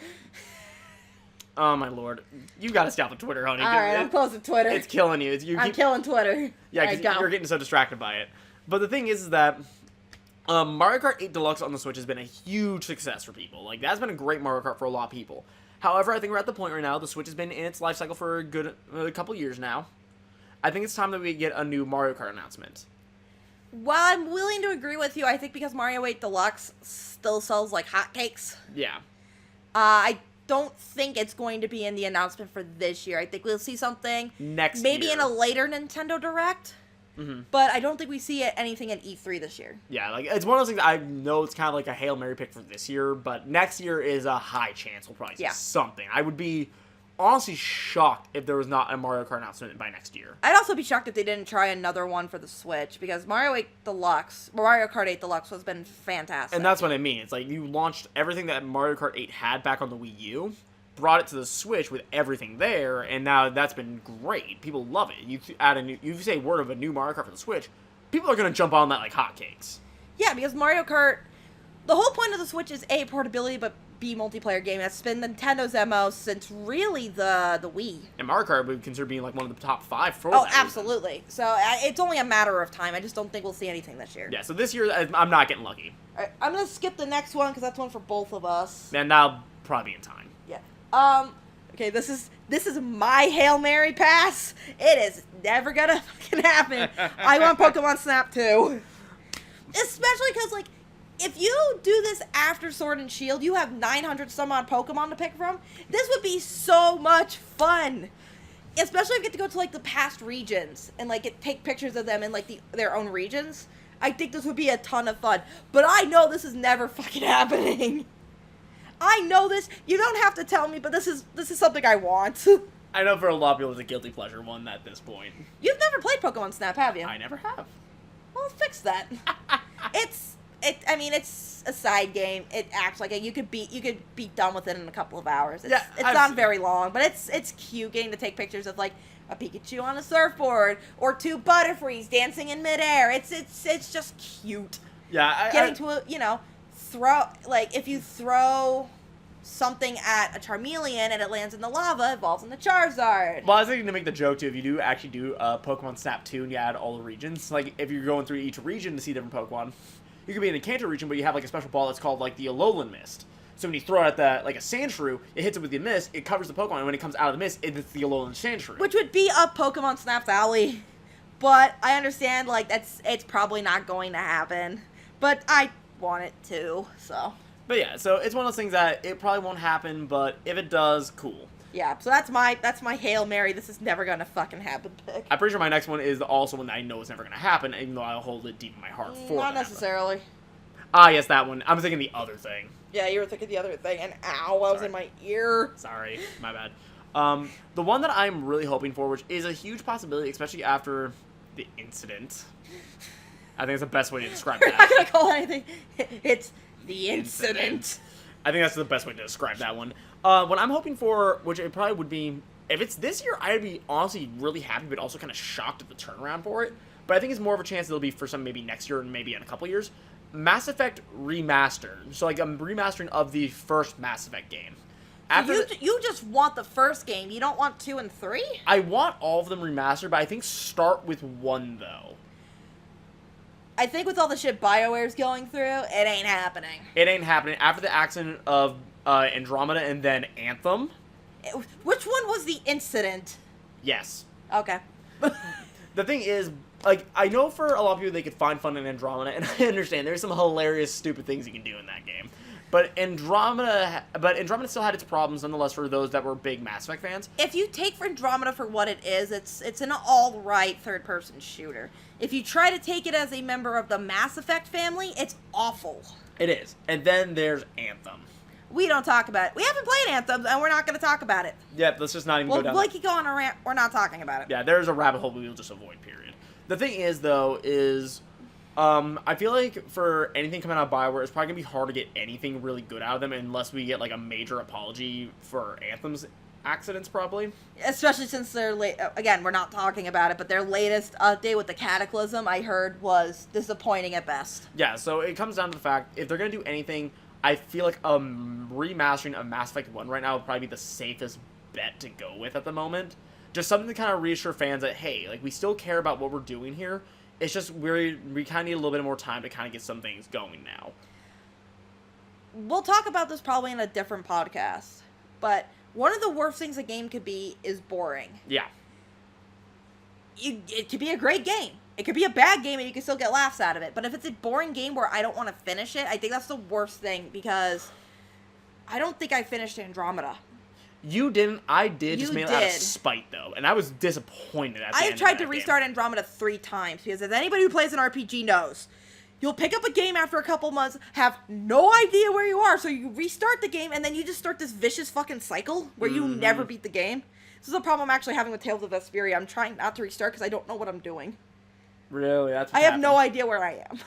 oh my lord, you gotta stop with Twitter, honey. Alright, I'm closing Twitter. It's killing you. I'm killing Twitter. Yeah, because you're getting so distracted by it. But the thing is that Mario Kart 8 Deluxe on the Switch has been a huge success for people. Like, that's been a great Mario Kart for a lot of people. However, I think we're at the point right now, the Switch has been in its life cycle for a couple years now. I think it's time that we get a new Mario Kart announcement. Well, I'm willing to agree with you. I think because Mario 8 Deluxe still sells like hotcakes. Yeah. I don't think it's going to be in the announcement for this year. I think we'll see something next maybe year. in a later Nintendo Direct. But I don't think we see anything in E3 this year. Yeah, like, it's one of those things I know it's kind of like a Hail Mary pick for this year, but next year is a high chance we'll probably see something. I would be honestly shocked if there was not a Mario Kart announcement by next year. I'd also be shocked if they didn't try another one for the Switch, because Mario Kart 8 Deluxe has been fantastic. And that's what I mean. It's like you launched everything that Mario Kart 8 had back on the Wii U, brought it to the Switch with everything there, and now that's been great. People love it. You say word of a new Mario Kart for the Switch, people are going to jump on that like hotcakes. Yeah, because Mario Kart, the whole point of the Switch is A, portability, but B, multiplayer game. That's been Nintendo's MO since really the Wii. And Mario Kart would consider being like one of the top 5 for Oh, that absolutely. reason. So it's only a matter of time. I just don't think we'll see anything this year. Yeah, so this year, I'm not getting lucky. All right, I'm going to skip the next one because that's one for both of us. And that'll probably be in time. Yeah. Okay, this is my Hail Mary pass. It is never going to fucking happen. I want Pokemon Snap too. Especially because, like, if you do this after Sword and Shield, you have 900 some odd Pokemon to pick from. This would be so much fun. Especially if you get to go to, like, the past regions and, like, take pictures of them in, like, their own regions. I think this would be a ton of fun. But I know this is never fucking happening. I know this. You don't have to tell me, but this is something I want. I know for a lot of people it's a guilty pleasure one at this point. You've never played Pokemon Snap, have you? I never have. Well, fix that. I mean, it's a side game. It acts like you could be done with it in a couple of hours. It's not very long, but it's cute getting to take pictures of like a Pikachu on a surfboard or 2 Butterfrees dancing in midair. It's just cute. Yeah, Getting to if you throw something at a Charmeleon and it lands in the lava, it evolves into Charizard. Well, I was thinking to make the joke too, if you do actually do Pokemon Snap 2 and you add all the regions, like if you're going through each region to see different Pokemon, you could be in a Kanto region, but you have like a special ball that's called like the Alolan Mist. So when you throw it at like a Sandshrew, it hits it with the mist, it covers the Pokemon, and when it comes out of the mist, it's the Alolan Sandshrew. Which would be up Pokemon Snap's alley. But I understand like it's probably not going to happen. But I want it to, so. But yeah, so it's one of those things that it probably won't happen, but if it does, cool. Yeah, so that's my Hail Mary, this is never gonna fucking happen pick. I'm pretty sure my next one is also one that I know is never going to happen, even though I'll hold it deep in my heart for Not necessarily. Ah, yes, that one. I was thinking the other thing. Yeah, you were thinking the other thing, and ow, I was in my ear. Sorry, my bad. The one that I'm really hoping for, which is a huge possibility, especially after the incident. I think it's the best way to describe that. We're not gonna call it anything. It's the incident. I think that's the best way to describe that one. What I'm hoping for, which it probably would be, if it's this year, I'd be honestly really happy, but also kind of shocked at the turnaround for it. But I think it's more of a chance it'll be for some maybe next year and maybe in a couple years. Mass Effect Remastered. So like a remastering of the first Mass Effect game. You just want the first game. You don't want 2 and 3? I want all of them remastered, but I think start with 1 though. I think with all the shit BioWare's going through, it ain't happening. It ain't happening. After the accident of Andromeda and then Anthem. Which one was the incident? Yes. Okay. The thing is, like, I know for a lot of people they could find fun in Andromeda, and I understand there's some hilarious, stupid things you can do in that game. But Andromeda still had its problems nonetheless for those that were big Mass Effect fans. If you take Andromeda for what it is, it's an all-right third-person shooter. If you try to take it as a member of the Mass Effect family, it's awful. It is. And then there's Anthem. We don't talk about it. We haven't played Anthem, and we're not going to talk about it. Yep, let's just not even go down. We'll keep going on a rant. We're not talking about it. Yeah, there's a rabbit hole we'll just avoid, period. The thing is, though, I feel like for anything coming out of BioWare, it's probably going to be hard to get anything really good out of them unless we get, like, a major apology for Anthem's accidents, probably. Especially since again, we're not talking about it, but their latest update with the Cataclysm, I heard, was disappointing at best. Yeah, so it comes down to the fact, if they're going to do anything, I feel like a remastering of Mass Effect 1 right now would probably be the safest bet to go with at the moment. Just something to kind of reassure fans that, hey, like, we still care about what we're doing here. It's just we kind of need a little bit more time to kind of get some things going now. We'll talk about this probably in a different podcast, but one of the worst things a game could be is boring. Yeah. It could be a great game. It could be a bad game and you can still get laughs out of it. But if it's a boring game where I don't want to finish it, I think that's the worst thing because I don't think I finished Andromeda. You didn't. I did. You just mainly did. out of spite, though. And I was disappointed at the end I've tried of to that restart game. Andromeda 3 times because as anybody who plays an RPG knows, You'll pick up a game after a couple months, have no idea where you are, so you restart the game, and then you just start this vicious fucking cycle where you never beat the game. This is a problem I'm actually having with Tales of Vesperia. I'm trying not to restart because I don't know what I'm doing. Really? That's I have no idea where I am.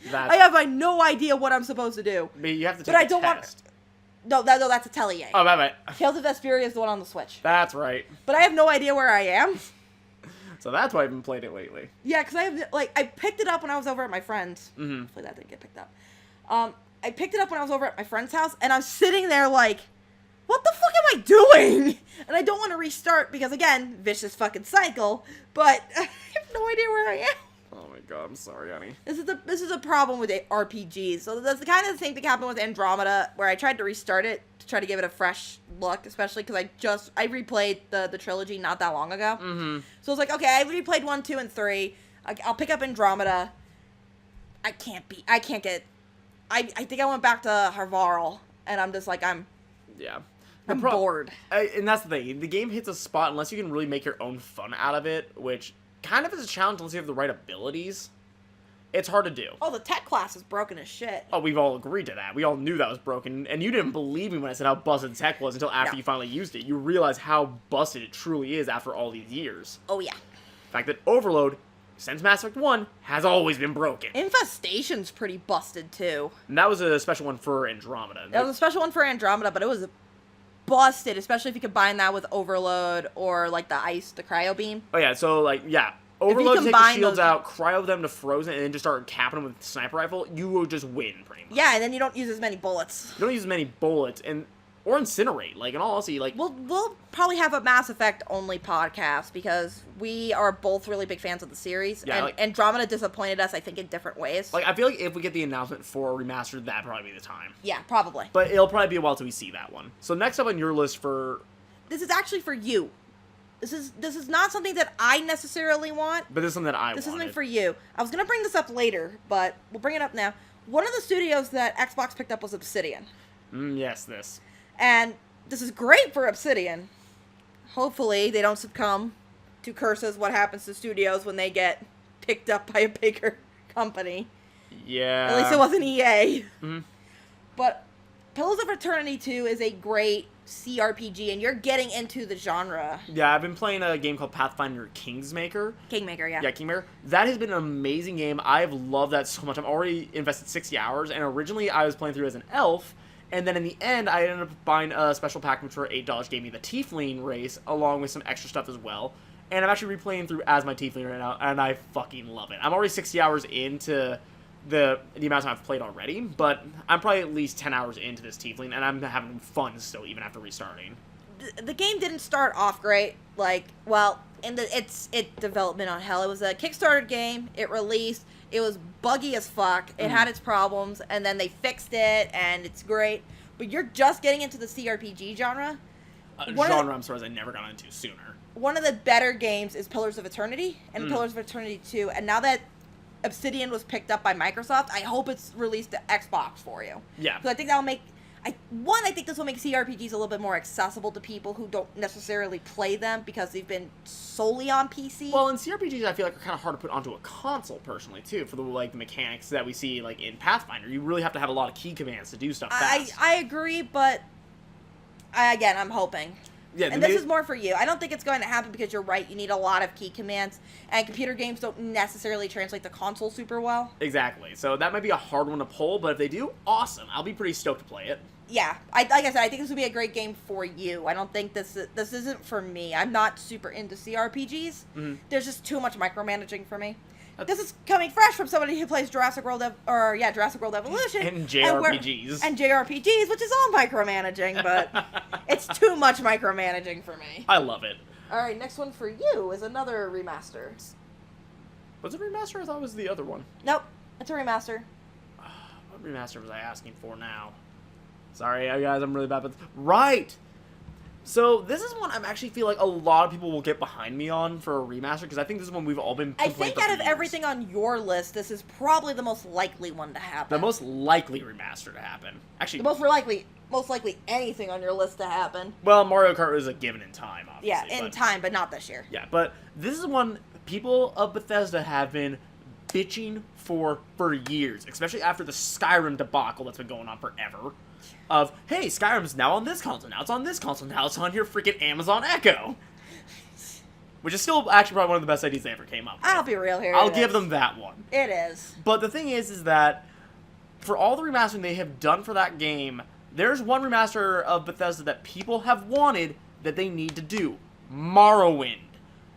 That's... I have no idea what I'm supposed to do. But you have to take But I a don't test. No, that's a Telly. Oh, right. Tales of Vesperia is the one on the Switch. That's right. But I have no idea where I am. So that's why I haven't played it lately. Yeah, because I picked it up when I was over at my friend's. Mm-hmm. Hopefully that didn't get picked up. I picked it up when I was over at my friend's house, and I'm sitting there like, what the fuck am I doing? And I don't want to restart because, again, vicious fucking cycle, but I have no idea where I am. Oh my god, I'm sorry, honey. This is a problem with RPGs. So that's the kind of thing that happened with Andromeda, where I tried to restart it to try to give it a fresh look, especially because I replayed the trilogy not that long ago. Mm-hmm. So I was like, okay, I replayed 1, 2, and 3. I'll pick up Andromeda. I think I went back to Harvarl, and I'm just like, I'm bored. And that's the thing. The game hits a spot unless you can really make your own fun out of it, which kind of is a challenge unless you have the right abilities. It's hard to do. Oh, the tech class is broken as shit. Oh, we've all agreed to that. We all knew that was broken, and you didn't believe me when I said how busted tech was until after you finally used it. You realize how busted it truly is after all these years. Oh, yeah. The fact that Overload, since Mass Effect 1, has always been broken. Infestation's pretty busted, too. And that was a special one for Andromeda. That was a special one for Andromeda, but it was busted, especially if you combine that with Overload or, like, the ice, the cryo beam. Oh, yeah, so, like, yeah. Overload, take the shields those out, cryo them to frozen, and then just start capping them with a sniper rifle, you will just win, pretty much. Yeah, and then you don't use as many bullets. You don't use as many bullets, or incinerate. Like, in all honesty, like... We'll probably have a Mass Effect-only podcast, because we are both really big fans of the series, yeah, and like, Andromeda disappointed us, I think, in different ways. Like, I feel like if we get the announcement for a remaster, that'd probably be the time. Yeah, probably. But it'll probably be a while till we see that one. So next up on your list for... This is actually for you. This is not something that I necessarily want. But this is something that I This is wanted. something for you. I was going to bring this up later, but we'll bring it up now. One of the studios that Xbox picked up was Obsidian. Yes, this. And this is great for Obsidian. Hopefully they don't succumb to curses what happens to studios when they get picked up by a bigger company. Yeah. At least it wasn't EA. Mm-hmm. But Pillars of Eternity 2 is a great CRPG, and you're getting into the genre. Yeah, I've been playing a game called Pathfinder Kingmaker. Kingmaker, yeah. Yeah, Kingmaker. That has been an amazing game. I've loved that so much. I've already invested 60 hours, and originally I was playing through as an elf, and then in the end, I ended up buying a special pack which for $8 gave me the Tiefling race, along with some extra stuff as well. And I'm actually replaying through as my Tiefling right now, and I fucking love it. I'm already 60 hours into the amount of time I've played already, but I'm probably at least 10 hours into this Tiefling, and I'm having fun still, even after restarting. The game didn't start off great. Like, well, in its development on hell, it was a Kickstarter game. It released. It was buggy as fuck. It had its problems, and then they fixed it, and it's great. But you're just getting into the CRPG genre. Genre I'm surprised I never got into sooner. One of the better games is Pillars of Eternity and Pillars of Eternity 2, and now that Obsidian was picked up by Microsoft, I hope it's released to Xbox for you. Yeah. So I think that'll make... I think this will make CRPGs a little bit more accessible to people who don't necessarily play them because they've been solely on PC. Well, in CRPGs, I feel like are kind of hard to put onto a console, personally, too, for the mechanics that we see like in Pathfinder. You really have to have a lot of key commands to do stuff fast. I agree, but again, I'm hoping. Yeah, and this is more for you. I don't think it's going to happen because you're right. You need a lot of key commands, and computer games don't necessarily translate to console super well. Exactly. So that might be a hard one to pull, but if they do, awesome. I'll be pretty stoked to play it. Yeah, like I said, I think this would be a great game for you. I don't think this isn't for me. I'm not super into CRPGs. Mm-hmm. There's just too much micromanaging for me. This is coming fresh from somebody who plays Jurassic World Evolution. And JRPGs. And JRPGs, which is all micromanaging, but it's too much micromanaging for me. I love it. Alright, next one for you is another remaster. Was it remaster? I thought it was the other one. Nope, it's a remaster. What remaster was I asking for now? Sorry, guys, I'm really bad at this. Right! So, this is one I actually feel like a lot of people will get behind me on for a remaster, because I think this is one we've all been I think out of everything on your list, this is probably the most likely one to happen. The most likely remaster to happen. Actually, the most likely anything on your list to happen. Well, Mario Kart is a given in time, obviously. Yeah, in time, but not this year. Yeah, but this is one people of Bethesda have been bitching for years, especially after the Skyrim debacle that's been going on forever. Of, hey, Skyrim's now on this console, now it's on this console, now it's on your freaking Amazon Echo. Which is still actually probably one of the best ideas they ever came up with. I'll be real here. I'll give them that one. It is. But the thing is that for all the remastering they have done for that game, there's one remaster of Bethesda that people have wanted that they need to do. Morrowind.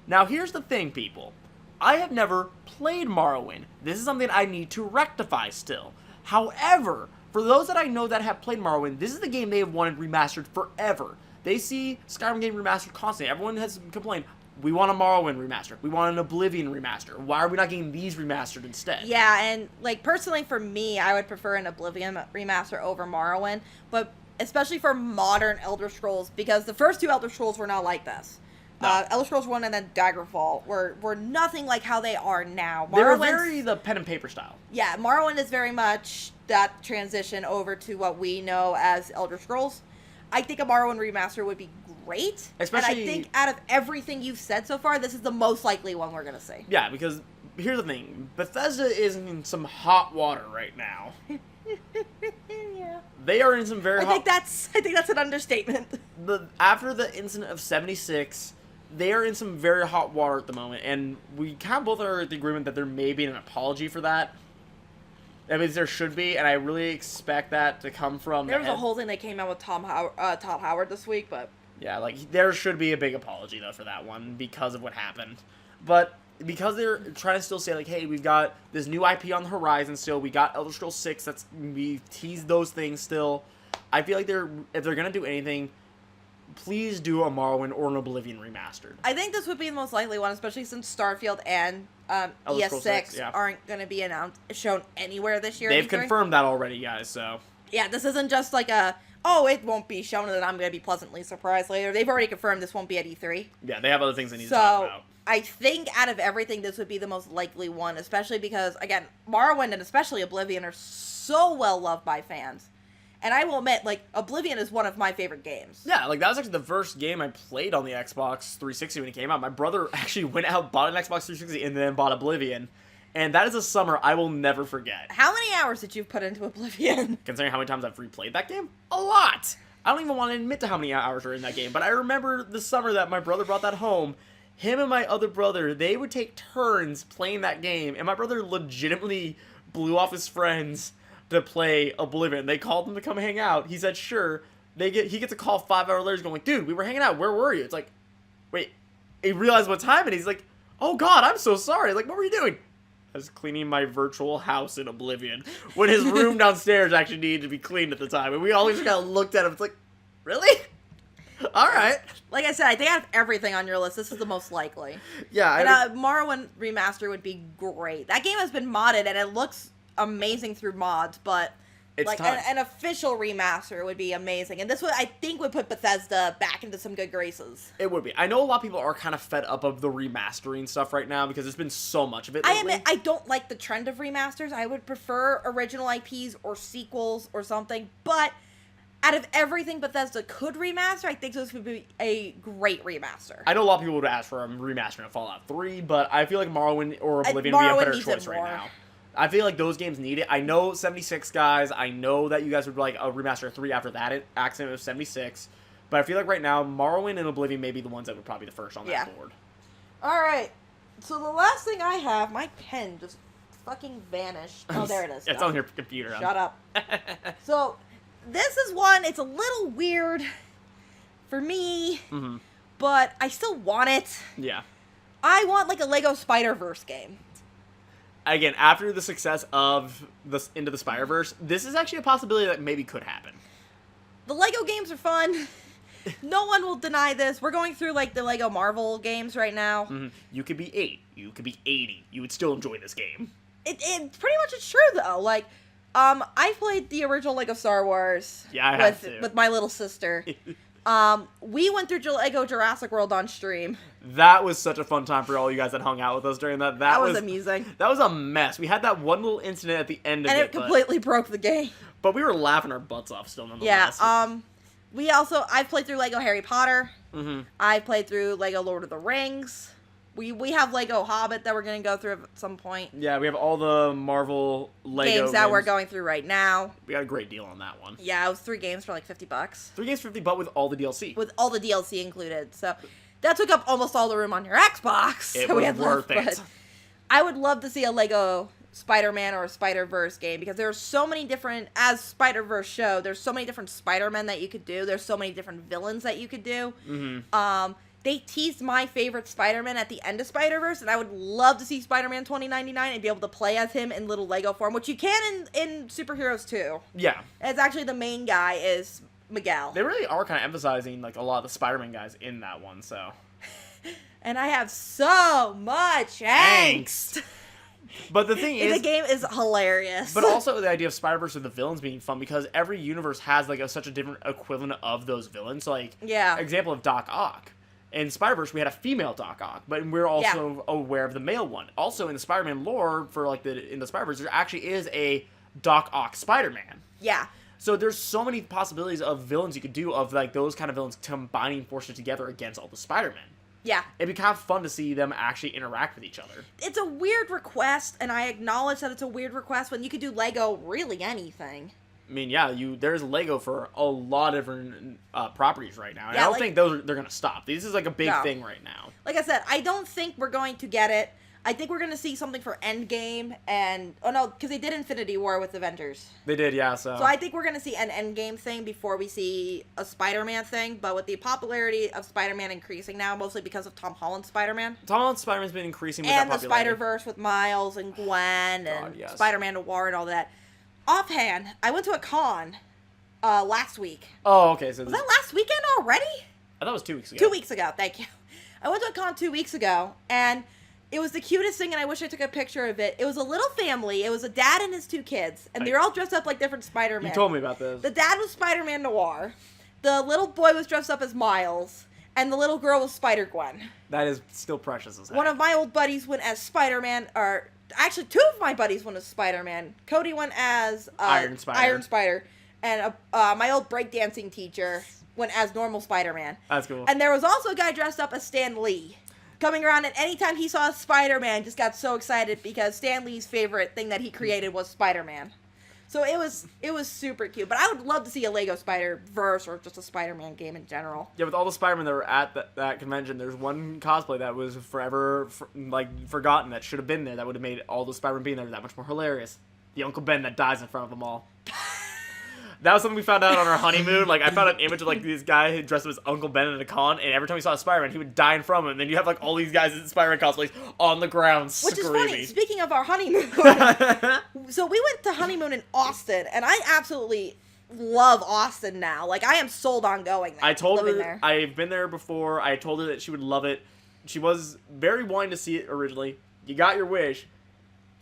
Now, here's the thing, people. I have never played Morrowind. This is something I need to rectify still. However, for those that I know that have played Morrowind, this is the game they have wanted remastered forever. They see Skyrim game remastered constantly. Everyone has complained, we want a Morrowind remaster. We want an Oblivion remaster. Why are we not getting these remastered instead? Yeah, and, like, personally for me, I would prefer an Oblivion remaster over Morrowind, but especially for modern Elder Scrolls, because the first two Elder Scrolls were not like this. No. Elder Scrolls 1 and then Daggerfall were nothing like how they are now. They were very the pen and paper style. Yeah, Morrowind is very much that transition over to what we know as Elder Scrolls. I think a Morrowind remaster would be great. Especially, and I think out of everything you've said so far, this is the most likely one we're going to see. Yeah, because here's the thing. Bethesda is in some hot water right now. Yeah. They are in some very hot... I think that's an understatement. After the incident of 76... they are in some very hot water at the moment, and we kind of both are at the agreement that there may be an apology for that. That means there should be, and I really expect that to come from... There was a whole thing that came out with Todd Howard this week, but... Yeah, like, there should be a big apology, though, for that one, because of what happened. But because they're trying to still say, like, hey, we've got this new IP on the horizon still, we got Elder Scrolls 6, we teased those things still. I feel like if they're going to do anything... please do a Morrowind or an Oblivion remastered. I think this would be the most likely one, especially since Starfield and ES6 aren't going to be shown anywhere this year. They've confirmed that already, guys, so... Yeah, this isn't just like it won't be shown and I'm going to be pleasantly surprised later. They've already confirmed this won't be at E3. Yeah, they have other things they need to talk about. I think out of everything, this would be the most likely one, especially because, again, Morrowind and especially Oblivion are so well loved by fans. And I will admit, like, Oblivion is one of my favorite games. Yeah, like, that was actually the first game I played on the Xbox 360 when it came out. My brother actually went out, bought an Xbox 360, and then bought Oblivion. And that is a summer I will never forget. How many hours did you put into Oblivion? Considering how many times I've replayed that game? A lot! I don't even want to admit to how many hours are in that game, but I remember the summer that my brother brought that home. Him and my other brother, they would take turns playing that game, and my brother legitimately blew off his friends to play Oblivion. They called him to come hang out. He said, sure. He gets a call 5 hours later going, dude, we were hanging out. Where were you? It's like, wait. He realized what time it is. He's like, oh, God, I'm so sorry. Like, what were you doing? I was cleaning my virtual house in Oblivion when his room downstairs actually needed to be cleaned at the time. And we all just kind of looked at him. It's like, really? All right. Like I said, I think out of everything on your list, this is the most likely. Yeah. And Morrowind remaster would be great. That game has been modded, and it looks amazing through mods, but it's like an official remaster would be amazing. And this would, I think, would put Bethesda back into some good graces. It would be. I know a lot of people are kind of fed up of the remastering stuff right now because there's been so much of it lately. I admit, I don't like the trend of remasters. I would prefer original IPs or sequels or something, but out of everything Bethesda could remaster, I think this would be a great remaster. I know a lot of people would ask for a remastering of Fallout 3, but I feel like Morrowind or Oblivion would be a better choice right now. I feel like those games need it. I know 76 guys. I know that you guys would like a remaster of 3 after that accident of 76. But I feel like right now, Morrowind and Oblivion may be the ones that would probably be the first on that board. Alright. So the last thing I have, my pen just fucking vanished. Oh, there it is. It's on your computer. Shut up. So, this is one, it's a little weird for me, but I still want it. Yeah. I want like a Lego Spider-Verse game. Again, after the success of Into the Spider-Verse, this is actually a possibility that maybe could happen. The Lego games are fun. No one will deny this. We're going through, like, the Lego Marvel games right now. You could be 8. You could be 80. You would still enjoy this game. It pretty much is true, though. Like, I played the original Lego Star Wars. Yeah, I have to. With my little sister. We went through Lego Jurassic World on stream. That was such a fun time for all you guys that hung out with us during that. That was amusing. That was a mess. We had that one little incident at the end of it. And it completely broke the game. But we were laughing our butts off still nonetheless. Yeah, I've played through Lego Harry Potter. I've played through Lego Lord of the Rings. We have Lego Hobbit that we're going to go through at some point. Yeah, we have all the Marvel Lego games that we're going through right now. We got a great deal on that one. Yeah, it was 3 games for like $50. 3 games for $50, but with all the DLC. With all the DLC included. So that took up almost all the room on your Xbox. It so was worth it. But I would love to see a Lego Spider-Man or a Spider-Verse game, because there are so many different, as Spider-Verse showed, there's so many different Spider-Men that you could do. There's so many different villains that you could do. Mm-hmm. They teased my favorite Spider-Man at the end of Spider-Verse, and I would love to see Spider-Man 2099 and be able to play as him in little Lego form, which you can in Superheroes too. Yeah. It's actually the main guy is Miguel. They really are kind of emphasizing like a lot of the Spider-Man guys in that one, so. And I have so much angst. But the thing is, the game is hilarious. But also the idea of Spider-Verse with the villains being fun, because every universe has like such a different equivalent of those villains. So, like, yeah. Example of Doc Ock. In Spider-Verse, we had a female Doc Ock, but we're also aware of the male one. Also, in the Spider-Man lore, for like in the Spider-Verse, there actually is a Doc Ock Spider-Man. Yeah. So there's so many possibilities of villains you could do, of like those kind of villains combining forces together against all the Spider-Men. Yeah. It'd be kind of fun to see them actually interact with each other. It's a weird request, and I acknowledge that it's a weird request when you could do Lego really anything. I mean, yeah, there's Lego for a lot of different properties right now. And Yeah, I don't think they're going to stop. This is like a big thing right now. Like I said, I don't think we're going to get it. I think we're going to see something for Endgame and... Oh, no, because they did Infinity War with Avengers. They did, yeah, so... So I think we're going to see an Endgame thing before we see a Spider-Man thing. But with the popularity of Spider-Man increasing now, mostly because of Tom Holland's Spider-Man. Tom Holland's Spider-Man's been increasing with and that popularity. the Spider-Verse with Miles and Gwen and Spider-Man Noir and all that. Offhand, I went to a con last week. Oh, okay. So was that last weekend already? I thought it was 2 weeks ago. 2 weeks ago, thank you. I went to a con 2 weeks ago, and it was the cutest thing, and I wish I took a picture of it. It was a little family. It was a dad and his 2 kids, and they were all dressed up like different Spider-Man. You told me about this. The dad was Spider-Man Noir. The little boy was dressed up as Miles, and the little girl was Spider-Gwen. That is still precious as heck. One of my old buddies went as Spider-Man, or... Actually, 2 of my buddies went as Spider-Man. Cody went as Iron Spider. And my old breakdancing teacher went as normal Spider-Man. That's cool. And there was also a guy dressed up as Stan Lee. Coming around, and anytime he saw Spider-Man, just got so excited because Stan Lee's favorite thing that he created was Spider-Man. So it was super cute. But I would love to see a Lego Spider-Verse or just a Spider-Man game in general. Yeah, with all the Spider-Man that were at that convention, there's one cosplay that was forever forgotten that should have been there, that would have made all the Spider-Man being there that much more hilarious. The Uncle Ben that dies in front of them all. That was something we found out on our honeymoon. Like, I found an image of, like, this guy who dressed up as Uncle Ben at a con, and every time he saw a Spider-Man, he would die in front of him. And then you have, like, all these guys in Spider-Man cosplays on the ground screaming. Which is funny. Speaking of our honeymoon, so we went to honeymoon in Austin, and I absolutely love Austin now. Like, I am sold on going there. I told her, there. I've been there before. I told her that she would love it. She was very wanting to see it originally. You got your wish.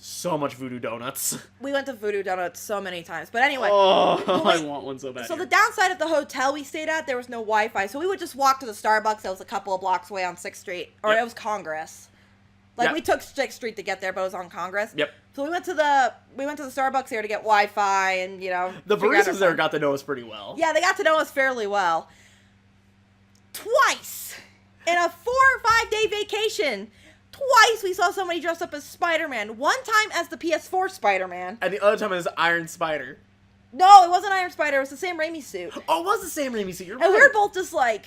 So much Voodoo Donuts. We went to Voodoo Donuts so many times. But anyway. Oh, I want one so bad. So the downside of the hotel we stayed at, there was no Wi-Fi. So we would just walk to the Starbucks that was a couple of blocks away on 6th Street. Or it was Congress. Like, we took 6th Street to get there, but it was on Congress. Yep. So we went to the Starbucks there to get Wi-Fi and, you know. The baristas there got to know us pretty well. Yeah, they got to know us fairly well. Twice in a 4 or 5 day vacation. Twice we saw somebody dressed up as Spider-Man. One time as the PS4 Spider-Man. And the other time as Iron Spider. No, it wasn't Iron Spider. It was the Sam Raimi suit. Oh, it was the Sam Raimi suit. You're right. And we were both just like...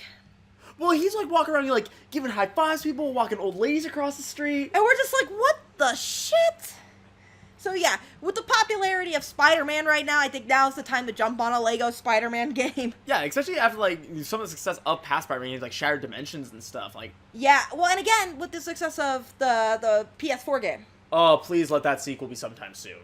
Well, he's like walking around, like, giving high fives to people, walking old ladies across the street. And we're just like, what the shit? So yeah, with the popularity of Spider-Man right now, I think now's the time to jump on a Lego Spider-Man game. Yeah, especially after, like, some of the success of past Spider-Man games, like Shattered Dimensions and stuff. Like, yeah, well, and again, with the success of the PS4 game. Oh, please let that sequel be sometime soon.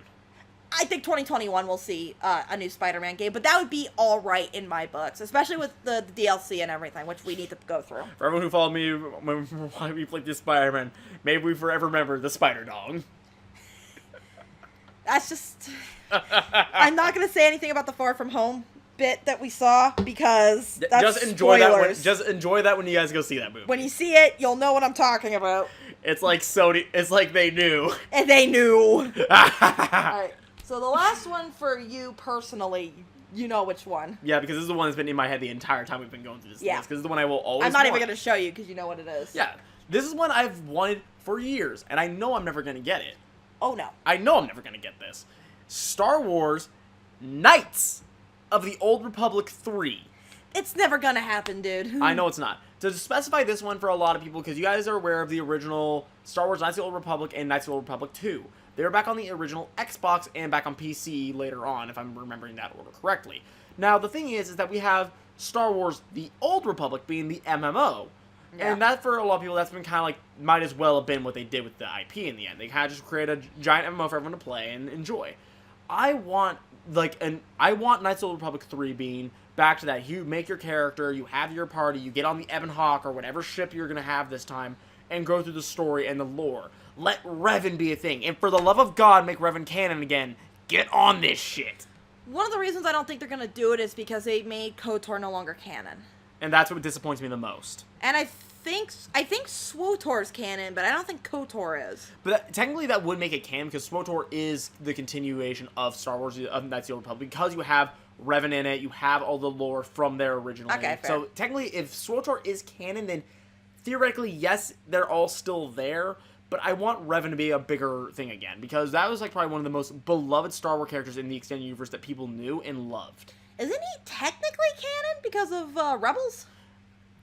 I think 2021 we'll see a new Spider-Man game, but that would be all right in my books, especially with the DLC and everything, which we need to go through. For everyone who followed me when we played this Spider-Man, maybe we forever remember the Spider-Dog. That's just... I'm not going to say anything about the Far From Home bit that we saw, because that's just enjoy spoilers. Just enjoy that when you guys go see that movie. When you see it, you'll know what I'm talking about. It's like Sony... It's like they knew. And they knew. Alright, so the last one for you personally, you know which one. Yeah, because this is the one that's been in my head the entire time we've been going through this list. Because this is the one I will always I'm not even want. going to show you, because you know what it is. Yeah. This is one I've wanted for years, and I know I'm never going to get it. Oh, no. I know I'm never going to get this. Star Wars Knights of the Old Republic 3. It's never gonna happen, dude. I know it's not. To specify this one for a lot of people, because you guys are aware of the original Star Wars Knights of the Old Republic and Knights of the Old Republic 2. They were back on the original Xbox and back on PC later on, if I'm remembering that order correctly. Now, the thing is that we have Star Wars The Old Republic being the MMO. Yeah. And that, for a lot of people, that's been kind of like, might as well have been what they did with the IP in the end. They kind of just create a giant MMO for everyone to play and enjoy. I want Knights of the Old Republic 3 being back to that. You make your character, you have your party, you get on the Ebon Hawk or whatever ship you're going to have this time, and go through the story and the lore. Let Revan be a thing. And for the love of God, make Revan canon again. Get on this shit. One of the reasons I don't think they're gonna do it is because they made KOTOR no longer canon. And that's what disappoints me the most. And I think SWTOR's canon, but I don't think KOTOR is. But technically that would make it canon, because SWTOR is the continuation of Star Wars, of Knights of the Old Republic, because you have Revan in it, you have all the lore from there originally. Okay, fair. So technically, if SWTOR is canon, then theoretically, yes, they're all still there, but I want Revan to be a bigger thing again, because that was like probably one of the most beloved Star Wars characters in the extended universe that people knew and loved. Isn't he technically canon because of Rebels?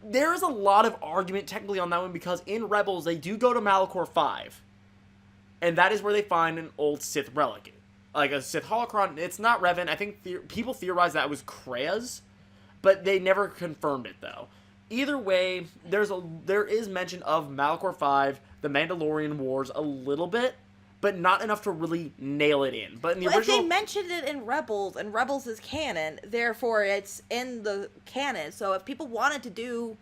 There is a lot of argument technically on that one, because in Rebels, they do go to Malachor 5. And that is where they find an old Sith relic. Like a Sith holocron. It's not Revan. I think people theorize that it was Krea's, but they never confirmed it, though. Either way, there is mention of Malachor 5, the Mandalorian Wars a little bit, but not enough to really nail it in. But in the original... If they mentioned it in Rebels, and Rebels is canon, therefore it's in the canon. So if people wanted to do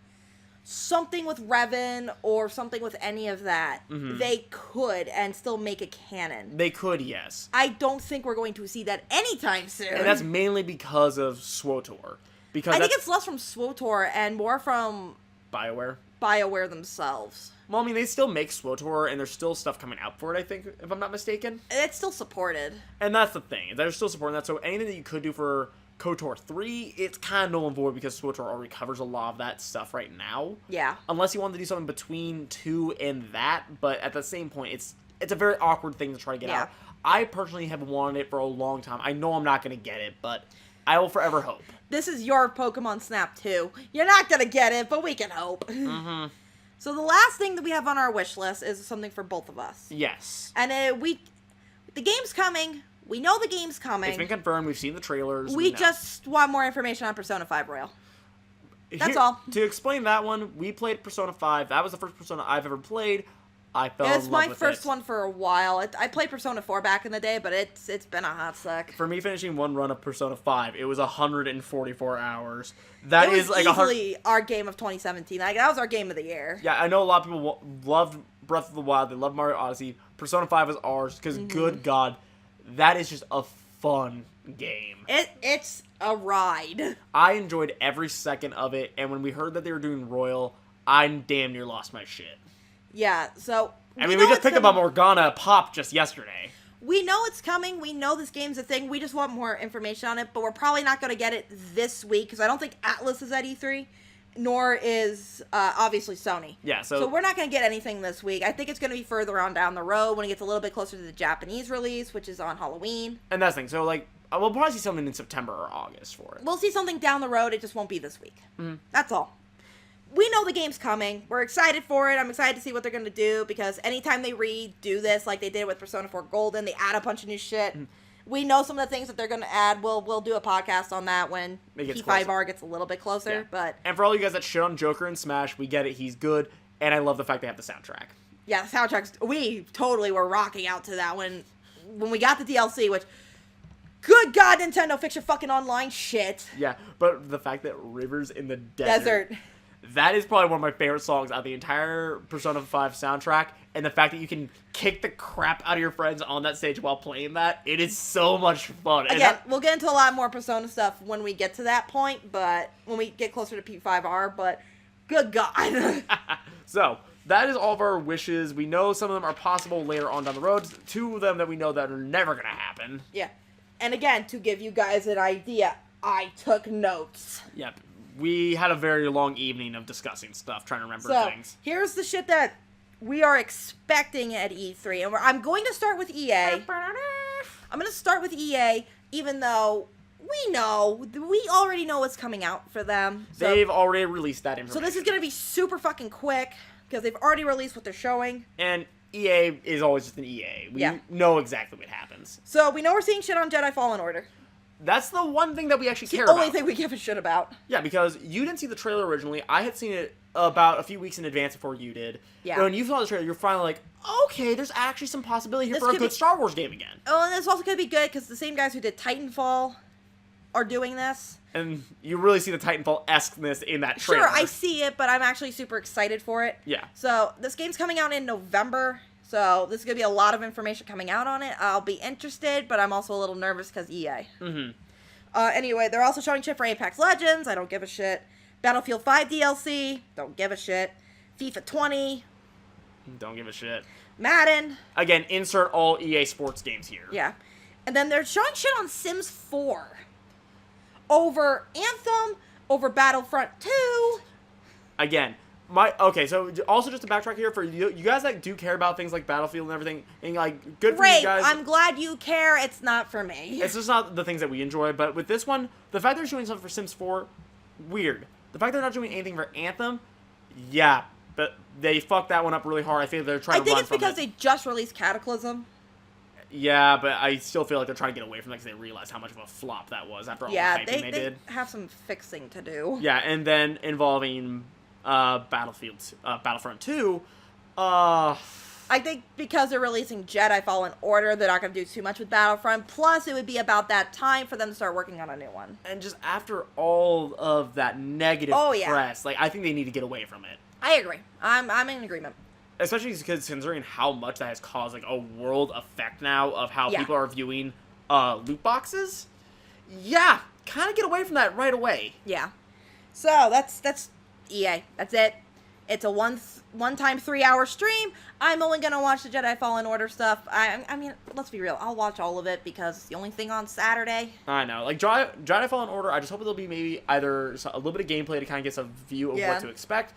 something with Revan or something with any of that, they could and still make it canon. They could, yes. I don't think we're going to see that anytime soon. And that's mainly because of SWTOR. Because I think it's less from SWTOR and more from BioWare themselves. Well, I mean, they still make SWTOR, and there's still stuff coming out for it, I think, if I'm not mistaken. It's still supported. And that's the thing. They're still supporting that, so anything that you could do for KOTOR 3, it's kind of null and void, because SWTOR already covers a lot of that stuff right now. Yeah. Unless you wanted to do something between 2 and that, but at the same point, it's a very awkward thing to try to get out. I personally have wanted it for a long time. I know I'm not going to get it, but I will forever hope. This is your Pokemon Snap 2. You're not going to get it, but we can hope. Mm-hmm. So the last thing that we have on our wish list is something for both of us. Yes. And the game's coming. We know the game's coming. It's been confirmed. We've seen the trailers. We just want more information on Persona 5 Royal. That's all. To explain that one, we played Persona 5. That was the first Persona I've ever played. I fell in love with it. It's my first one for a while. I played Persona 4 back in the day, but it's been a hot sec. For me, finishing one run of Persona 5, it was 144 hours. That is like easily our game of 2017. That was our game of the year. Yeah, I know a lot of people loved Breath of the Wild. They loved Mario Odyssey. Persona 5 was ours because, good God, that is just a fun game. It's a ride. I enjoyed every second of it, and when we heard that they were doing Royal, I damn near lost my shit. Yeah, so... I mean, we just picked up a Morgana Pop just yesterday. We know it's coming. We know this game's a thing. We just want more information on it, but we're probably not going to get it this week, because I don't think Atlas is at E3, nor is, obviously, Sony. Yeah, so we're not going to get anything this week. I think it's going to be further on down the road when it gets a little bit closer to the Japanese release, which is on Halloween. And that's the thing. So, like, we'll probably see something in September or August for it. We'll see something down the road. It just won't be this week. That's all. We know the game's coming. We're excited for it. I'm excited to see what they're going to do, because anytime they redo this, like they did with Persona 4 Golden, they add a bunch of new shit. We know some of the things that they're going to add. We'll do a podcast on that when P5R gets a little bit closer. Yeah. But and for all you guys that shit on Joker and Smash, we get it. He's good. And I love the fact they have the soundtrack. Yeah, the soundtracks, we totally were rocking out to that when we got the DLC, which... Good God, Nintendo, fix your fucking online shit. Yeah, but the fact that Rivers in the Desert. That is probably one of my favorite songs out of the entire Persona 5 soundtrack, and the fact that you can kick the crap out of your friends on that stage while playing that, it is so much fun. Again, we'll get into a lot more Persona stuff when we get to that point, but when we get closer to P5R, but good God. So, that is all of our wishes. We know some of them are possible later on down the road. 2 of them that we know that are never going to happen. Yeah. And again, to give you guys an idea, I took notes. Yep. We had a very long evening of discussing stuff, trying to remember things. Here's the shit that we are expecting at E3. And I'm going to start with EA. I'm going to start with EA, even though we already know what's coming out for them. So, They've already released that information. so this is going to be super fucking quick, because they've already released what they're showing. And EA is always just an EA. We know exactly what happens. So we know we're seeing shit on Jedi Fallen Order. That's the one thing that we actually care The about. only thing we give a shit about. Yeah, because you didn't see the trailer originally. I had seen it about a few weeks in advance before you did. Yeah. And when you saw the trailer, you're finally like, okay, there's actually some possibility here This for a could good be- Star Wars game again. Oh, and this also could be good, because the same guys who did Titanfall are doing this. And you really see the Titanfall-esqueness in that trailer. Sure, I see it, but I'm actually super excited for it. Yeah. So, this game's coming out in November, so this is going to be a lot of information coming out on it. I'll be interested, but I'm also a little nervous because EA. Mm-hmm. Anyway, they're also showing shit for Apex Legends. I don't give a shit. Battlefield 5 DLC. Don't give a shit. FIFA 20. Don't give a shit. Madden. Again, insert all EA sports games here. Yeah. And then they're showing shit on Sims 4. Over Anthem. Over Battlefront 2. Again, so also just to backtrack here, for you guys that do care about things like Battlefield and everything, and like, good for Great. you guys. I'm glad you care. It's not for me. It's just not the things that we enjoy, but with this one, the fact they're doing something for Sims 4, weird. The fact they're not doing anything for Anthem, yeah, but they fucked that one up really hard. I feel they're trying to run from it. I think it's because they just released Cataclysm. Yeah, but I still feel like they're trying to get away from that because they realized how much of a flop that was after all the hyping they did. Have some fixing to do. Yeah, and then involving Battlefront 2, I think because they're releasing Jedi Fallen Order, they're not going to do too much with Battlefront. Plus, it would be about that time for them to start working on a new one. and just after all of that negative press, like, I think they need to get away from it. I agree. I'm in agreement. Especially because considering how much that has caused, like, a world effect now of how people are viewing loot boxes. Yeah, kind of get away from that right away. Yeah. So, that's EA. That's it. It's a one-time 3-hour stream. I'm only going to watch the Jedi Fallen Order stuff. I mean, let's be real. I'll watch all of it because it's the only thing on Saturday. I know. Like, Jedi Fallen Order, I just hope there'll be maybe either a little bit of gameplay to kind of get some view of what to expect.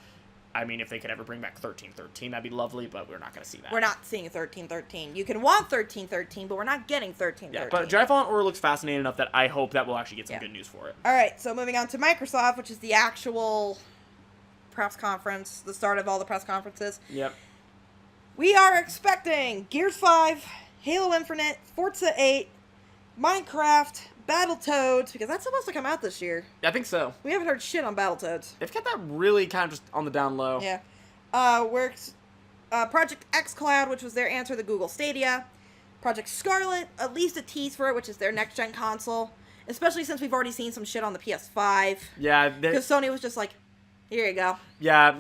I mean, if they could ever bring back 1313, that'd be lovely, but we're not going to see that. We're not seeing 1313. You can want 1313, but we're not getting 1313. Yeah, but Jedi Fallen Order looks fascinating enough that I hope that we'll actually get some good news for it. All right, so moving on to Microsoft, which is the actual press conference, the start of all the press conferences. Yep. We are expecting Gears 5, Halo Infinite, Forza 8, Minecraft, Battletoads, because that's supposed to come out this year. I think so. We haven't heard shit on Battletoads. They've kept that really kind of just on the down low. Yeah. Project xCloud, which was their answer to Google Stadia. Project Scarlet, at least a tease for it, which is their next-gen console. Especially since we've already seen some shit on the PS5. Yeah. Because Sony was just like, here you go. Yeah,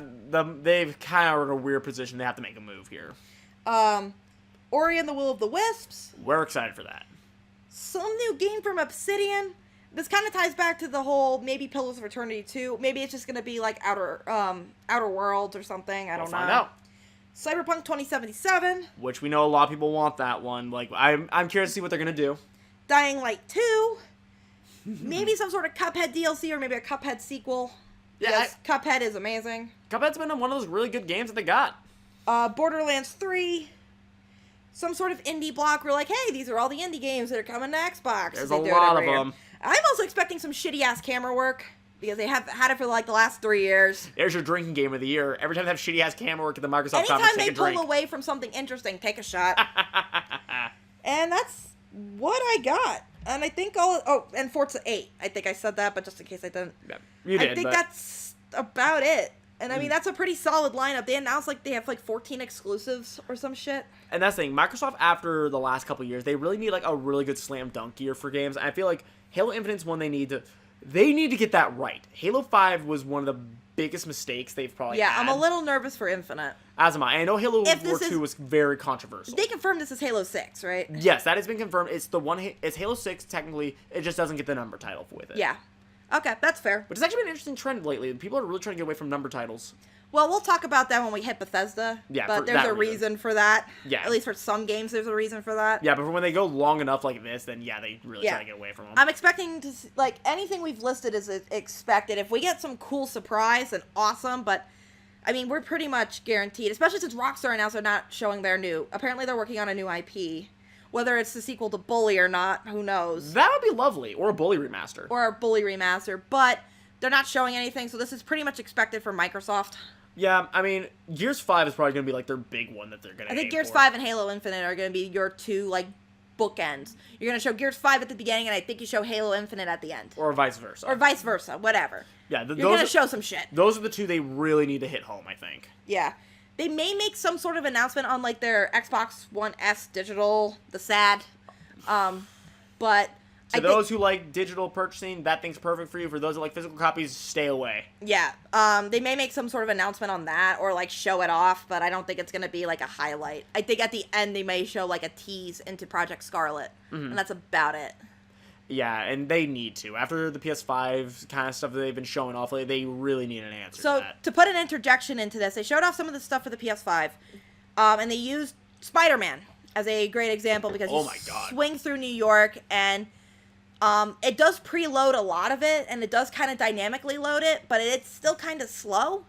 they've kind of in a weird position. They have to make a move here. Ori and the Will of the Wisps. We're excited for that. Some new game from Obsidian. This kind of ties back to the whole maybe Pillars of Eternity 2. Maybe it's just going to be like Outer Worlds or something. I don't know. We'll find out. Cyberpunk 2077. Which we know a lot of people want that one. Like, I'm curious to see what they're going to do. Dying Light 2. Maybe some sort of Cuphead DLC or maybe a Cuphead sequel. Yeah, Yes, Cuphead is amazing. Cuphead's been one of those really good games that they got. Borderlands 3. Some sort of indie block. We're like, hey, these are all the indie games that are coming to Xbox. There's a lot of them. I'm also expecting some shitty-ass camera work. Because they have had it for like the last 3 years. There's your drinking game of the year. Every time they have shitty ass camera work at the Microsoft Anytime conference, they take a drink. pull away from something interesting, take a shot. And that's what I got. And I think and Forza 8. I think I said that, but just in case I didn't. Yeah, you did, I think but that's about it. And I mean, that's a pretty solid lineup. They announced like they have like 14 exclusives or some shit. And that's the thing. Microsoft, after the last couple of years, they really need like a really good slam dunk year for games. I feel like Halo Infinite's one they need to get that right. Halo 5 was one of the biggest mistakes they've probably had. Yeah, I'm a little nervous for Infinite. As am I. I know Halo War 2 was very controversial. They confirmed this is Halo 6, right? Yes, that has been confirmed. It's it's Halo 6 technically. It just doesn't get the number title with it. Yeah. Okay, that's fair. Which has actually been an interesting trend lately. People are really trying to get away from number titles. Well, we'll talk about that when we hit Bethesda. Yeah, but there's a reason for that. Yeah. At least for some games, there's a reason for that. Yeah, but when they go long enough like this, then yeah, they really try to get away from them. I'm expecting to anything we've listed is expected. If we get some cool surprise, then awesome. But I mean, we're pretty much guaranteed, especially since Rockstar announced they're not showing their new. Apparently, they're working on a new IP. Whether it's the sequel to Bully or not, who knows? That would be lovely. Or a Bully remaster. Or a Bully remaster, but they're not showing anything, so this is pretty much expected from Microsoft. Yeah, I mean, Gears 5 is probably going to be, like, their big one that they're going to I think Gears 5 and Halo Infinite are going to be your two, like, bookends. You're going to show Gears 5 at the beginning, and I think you show Halo Infinite at the end. Or vice versa. Or vice versa, whatever. Yeah, you're going to show some shit. Those are the two they really need to hit home, I think. Yeah. They may make some sort of announcement on, like, their Xbox One S digital, the SAD. But... To those who like digital purchasing, that thing's perfect for you. For those who like physical copies, stay away. Yeah. They may make some sort of announcement on that or, like, show it off, but I don't think it's going to be, like, a highlight. I think at the end they may show, like, a tease into Project Scarlet, and that's about it. Yeah, and they need to. After the PS5 kind of stuff that they've been showing off lately, they really need an answer to that. To put an interjection into this, they showed off some of the stuff for the PS5, and they used Spider-Man as a great example because you swing through New York, and... it does preload a lot of it, and it does kind of dynamically load it, but it's still kind of slow.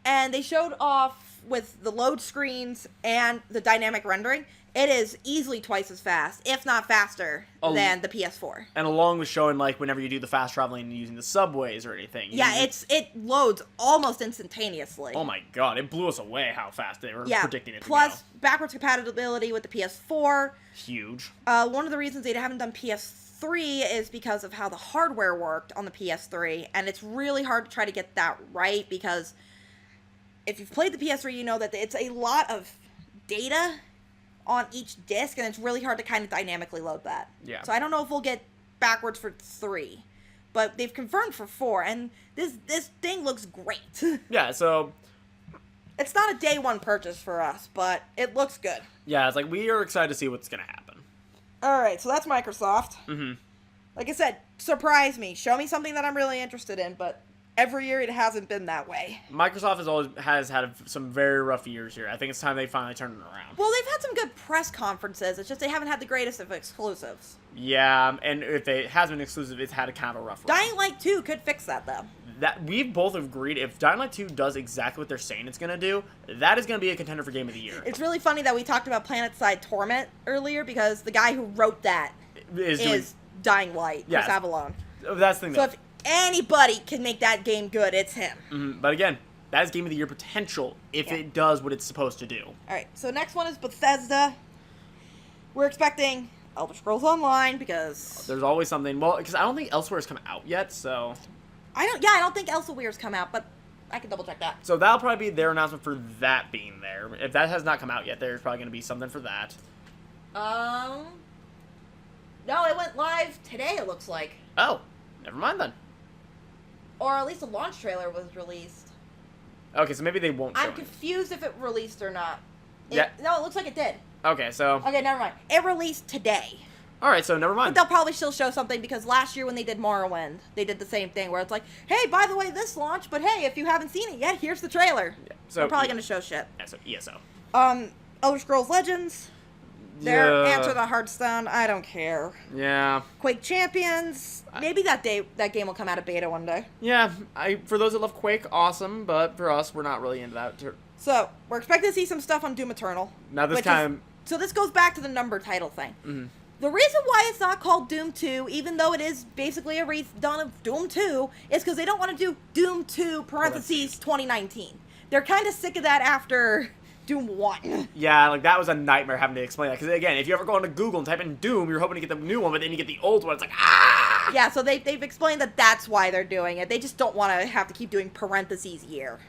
And they showed off with the load screens and the dynamic rendering, it is easily twice as fast, if not faster, than the PS4. And along with showing, like, whenever you do the fast traveling using the subways or anything. Yeah, it loads almost instantaneously. Oh my god, it blew us away how fast they were predicting it to go. Plus, backwards compatibility with the PS4. Huge. One of the reasons they haven't done PS3 is because of how the hardware worked on the PS3, and it's really hard to try to get that right, because if you've played the PS3, you know that it's a lot of data on each disc, and it's really hard to kind of dynamically load that. Yeah. So I don't know if we'll get backwards for 3, but they've confirmed for 4, and this thing looks great. Yeah, so... It's not a day one purchase for us, but it looks good. Yeah, it's like, we are excited to see what's going to happen. Alright, so that's Microsoft. Like I said, surprise me. Show me something that I'm really interested in, but every year it hasn't been that way. Microsoft has had some very rough years here. I think it's time they finally turn it around. Well, they've had some good press conferences. It's just they haven't had the greatest of exclusives. Yeah, and if it has been exclusive, it's had a kind of a rough run. Dying Light 2 could fix that, though. That we've both agreed, if Dying Light 2 does exactly what they're saying it's going to do, that is going to be a contender for Game of the Year. It's really funny that we talked about PlanetSide Torment earlier, because the guy who wrote that is Dying Light, Chris Avallone. That's the thing. So if anybody can make that game good, it's him. But again, that is Game of the Year potential if it does what it's supposed to do. Alright, so next one is Bethesda. We're expecting Elder Scrolls Online, because... There's always something. Well, because I don't think Elsewhere has come out yet, so... I don't think Elsewere's come out, but I can double check that. So that'll probably be their announcement for that being there. If that has not come out yet, there's probably going to be something for that. No, it went live today, it looks like. Oh, never mind then. Or at least a launch trailer was released. Okay, so maybe they won't show I'm it. confused if it released or not. Yeah. No, it looks like it did. Okay, so... Okay, never mind. It released today. Alright, so never mind. But they'll probably still show something, because last year when they did Morrowind, they did the same thing, where it's like, hey, by the way, this launched, but hey, if you haven't seen it yet, here's the trailer. Yeah, so they're probably going to show shit. Yeah, so ESO. Elder Scrolls Legends. Their Answer the Hearthstone, I don't care. Yeah. Quake Champions. Maybe that game will come out of beta one day. Yeah, for those that love Quake, awesome, but for us, we're not really into that. So, we're expecting to see some stuff on Doom Eternal. Now this time... So this goes back to the number title thing. The reason why it's not called Doom 2, even though it is basically a redone of Doom 2, is because they don't want to do Doom 2, parentheses, 2019. They're kind of sick of that after Doom 1. Yeah, like, that was a nightmare having to explain that. Because, again, if you ever go into Google and type in Doom, you're hoping to get the new one, but then you get the old one. It's like, ah! Yeah, so they've explained that that's why they're doing it. They just don't want to have to keep doing parentheses year.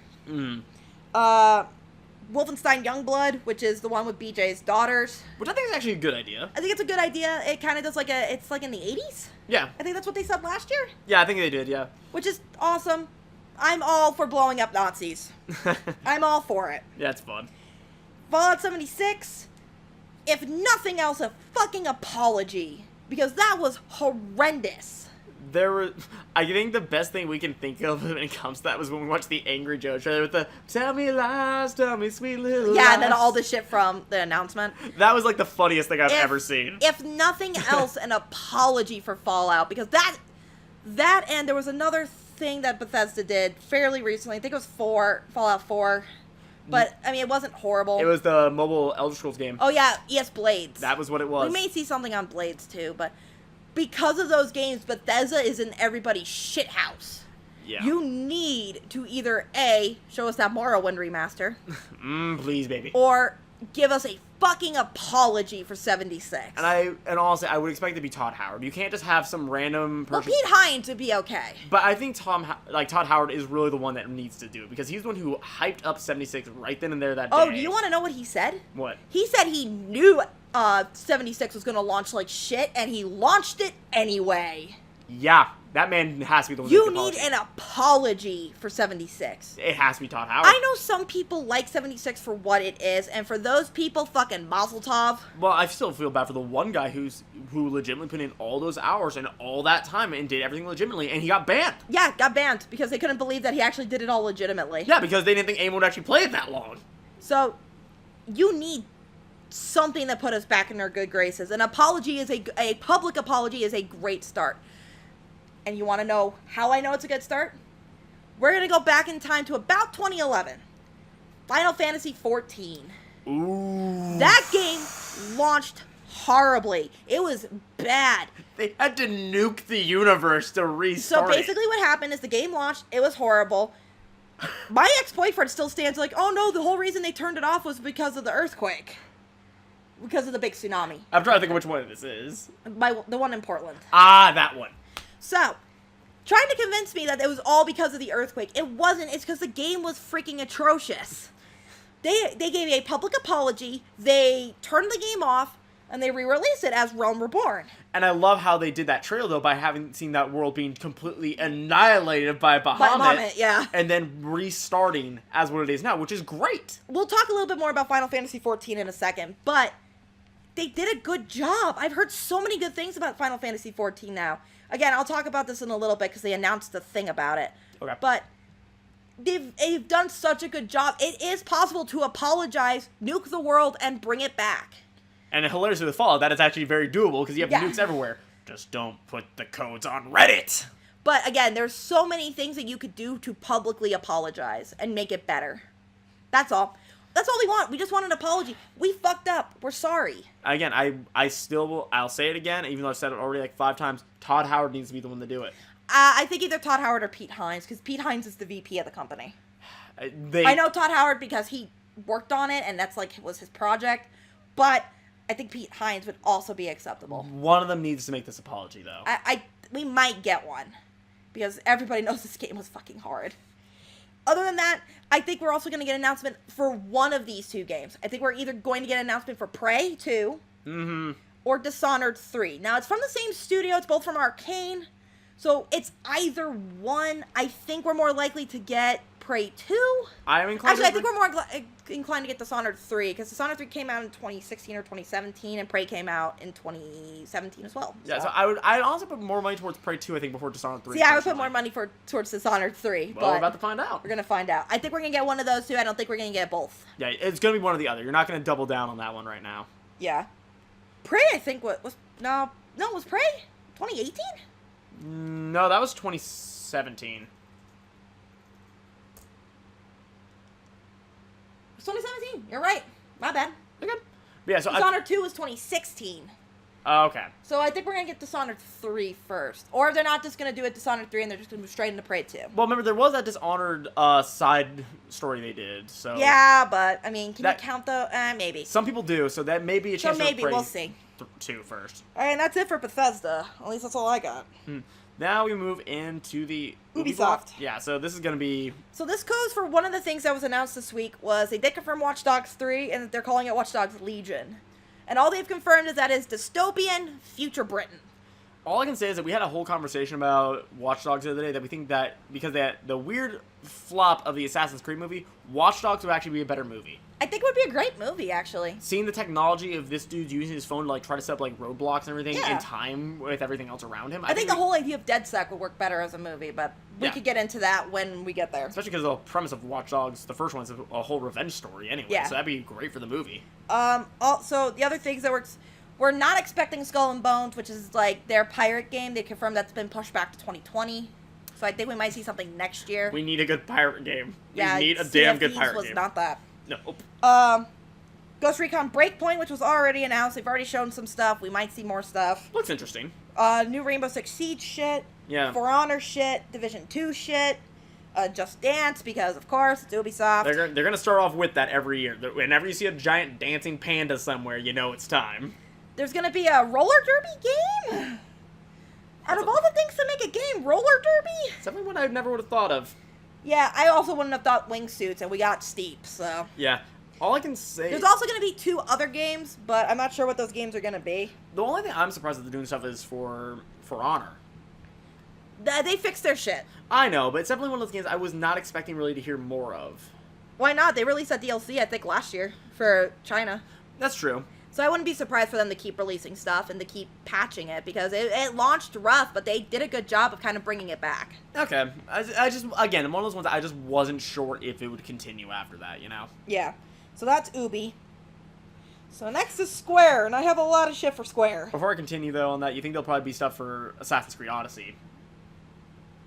Wolfenstein Youngblood, which is the one with BJ's daughters. Which I think is actually a good idea. I think it's a good idea. It kind of does it's like in the 80s? Yeah. I think that's what they said last year? Yeah, I think they did, yeah. Which is awesome. I'm all for blowing up Nazis. I'm all for it. Yeah, it's fun. Fallout 76, if nothing else, a fucking apology. Because that was horrendous. I think the best thing we can think of when it comes to that was when we watched the Angry Joe trailer with the "Tell me lies, tell me sweet little lies." Yeah, and then all the shit from the announcement. That was like the funniest thing I've ever seen. If nothing else, an apology for Fallout, because that and there was another thing that Bethesda did fairly recently. I think it was Fallout 4. But, I mean, it wasn't horrible. It was the mobile Elder Scrolls game. Oh, yeah, ES Blades. That was what it was. We may see something on Blades, too, but because of those games, Bethesda is in everybody's shithouse. Yeah. You need to either, A, show us that Morrowind remaster. Please, baby. Or give us a fucking apology for 76. And honestly, I would expect it to be Todd Howard. You can't just have some random person. Well, Pete Hines would be okay. But I think Todd Howard is really the one that needs to do it, because he's the one who hyped up 76 right then and there that day. Oh, do you want to know what he said? What? He said he knew 76 was going to launch like shit, and he launched it anyway. Yeah, that man has to be the one. You need an apology for 76. It has to be Todd Howard. I know some people like 76 for what it is, and for those people, fucking Mazel Tov. Well, I still feel bad for the one guy who legitimately put in all those hours and all that time and did everything legitimately, and he got banned. Yeah, got banned because they couldn't believe that he actually did it all legitimately. Yeah, because they didn't think anyone would actually play it that long. So, you need something that put us back in our good graces. An apology is a public apology is a great start. And you want to know how I know it's a good start? We're going to go back in time to about 2011. Final Fantasy XIV. Ooh. That game launched horribly. It was bad. They had to nuke the universe to restart So basically what happened is the game launched. It was horrible. My ex-boyfriend still stands like, oh no, the whole reason they turned it off was because of the earthquake. Because of the big tsunami. I'm trying to think of which one this is. The one in Portland. Ah, that one. So, trying to convince me that it was all because of the earthquake. It wasn't. It's because the game was freaking atrocious. They gave a public apology, they turned the game off, and they re-released it as Realm Reborn. And I love how they did that trailer, though, by having seen that world being completely annihilated by Bahamut. Yeah. And then restarting as what it is now, which is great. We'll talk a little bit more about Final Fantasy XIV in a second, but they did a good job. I've heard so many good things about Final Fantasy XIV now. Again, I'll talk about this in a little bit because they announced the thing about it. Okay. But they've done such a good job. It is possible to apologize, nuke the world, and bring it back. And hilariously with Fallout, that is actually very doable because you have nukes everywhere. Just don't put the codes on Reddit. But again, there's so many things that you could do to publicly apologize and make it better. That's all. That's all we want. We just want an apology. We fucked up. We're sorry. Again, I'll say it again, even though I've said it already like 5 times. Todd Howard needs to be the one to do it. I think either Todd Howard or Pete Hines, because Pete Hines is the VP of the company. I know Todd Howard because he worked on it, and that's was his project. But I think Pete Hines would also be acceptable. One of them needs to make this apology, though. We might get one, because everybody knows this game was fucking hard. Other than that, I think we're also going to get an announcement for one of these 2 games. I think we're either going to get an announcement for Prey 2 or Dishonored 3. Now, it's from the same studio. It's both from Arcane. So, it's either one. I think we're more likely to get Prey 2. I'm inclined Actually, I think we're more inclined to get Dishonored 3, because Dishonored 3 came out in 2016 or 2017, and Prey came out in 2017 as well. Yeah, so I'd also put more money towards Prey 2, I think, before Dishonored 3. See, I would put more money towards Dishonored 3. Well, we're about to find out. We're going to find out. I think we're going to get one of those 2. I don't think we're going to get both. Yeah, it's going to be one or the other. You're not going to double down on that one right now. Yeah. Prey, I think, was Prey 2018? No, that was 2017. It's 2017. You're right. My bad. Okay. Yeah, so Dishonored 2 was 2016. Okay. So I think we're going to get Dishonored 3 first. Or they're not just going to do it Dishonored 3 and they're just going to move straight into Prey 2. Well, remember, there was that Dishonored side story they did, so... Yeah, but, I mean, can you count the... maybe. Some people do, so that may be a chance so maybe, for Prey we'll see. 2 first. Alright, and that's it for Bethesda. At least that's all I got. Now we move into the Ubisoft. Yeah, so this is going to be... So this goes for one of the things that was announced this week was they did confirm Watch Dogs 3, and they're calling it Watch Dogs Legion. And all they've confirmed is that it's dystopian future Britain. All I can say is that we had a whole conversation about Watch Dogs the other day, that we think that because the weird flop of the Assassin's Creed movie, Watch Dogs would actually be a better movie. I think it would be a great movie, actually. Seeing the technology of this dude using his phone to try to set up roadblocks and everything in time with everything else around him. I think the whole idea of DedSec would work better as a movie, but we could get into that when we get there. Especially because the premise of Watch Dogs, the first one, is a whole revenge story anyway, so that'd be great for the movie. Also, the other things that we're not expecting Skull and Bones, which is their pirate game. They confirmed that's been pushed back to 2020. so I think we might see something next year. We need a good pirate game. Yeah, We need a Sea damn of good Thieves pirate was game. not that. No. Ghost Recon Breakpoint, which was already announced. They've already shown some stuff. We might see more stuff. Looks interesting. New Rainbow Six Siege shit. Yeah. For Honor shit. Division 2 shit. Just Dance, because of course it's Ubisoft. They're gonna start off with that every year. Whenever you see a giant dancing panda somewhere, you know it's time. There's gonna be a roller derby game? Out of all the things to make a game, roller derby? Something one I never would have thought of. Yeah, I also wouldn't have thought wingsuits, and we got steep, so. Yeah. All I can say... There's also going to be 2 other games, but I'm not sure what those games are going to be. The only thing I'm surprised that they're doing stuff is for Honor. They fixed their shit. I know, but it's definitely one of those games I was not expecting really to hear more of. Why not? They released that DLC, I think, last year for China. That's true. So I wouldn't be surprised for them to keep releasing stuff and to keep patching it, because it launched rough, but they did a good job of kind of bringing it back. Okay. I just, again, one of those ones I just wasn't sure if it would continue after that, you know? Yeah. So that's Ubi. So next is Square, and I have a lot of shit for Square. Before I continue, though, on that, you think there'll probably be stuff for Assassin's Creed Odyssey?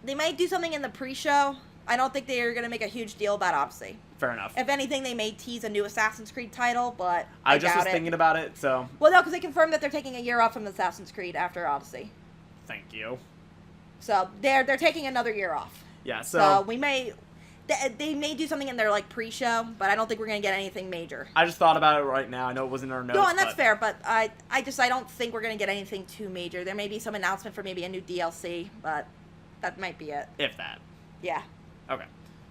They might do something in the pre-show. I don't think they are going to make a huge deal about Odyssey. Fair enough. If anything, they may tease a new Assassin's Creed title, but I just doubt was it. thinking about it, so... Well, no, because they confirmed that they're taking a year off from Assassin's Creed after Odyssey. Thank you. So they're taking another year off. Yeah, So we may... They may do something in their, like, pre-show, but I don't think we're going to get anything major. I just thought about it right now. I know it wasn't in our notes, No, and that's fair, but I don't think we're going to get anything too major. There may be some announcement for maybe a new DLC, but that might be it. If that. Yeah. Okay.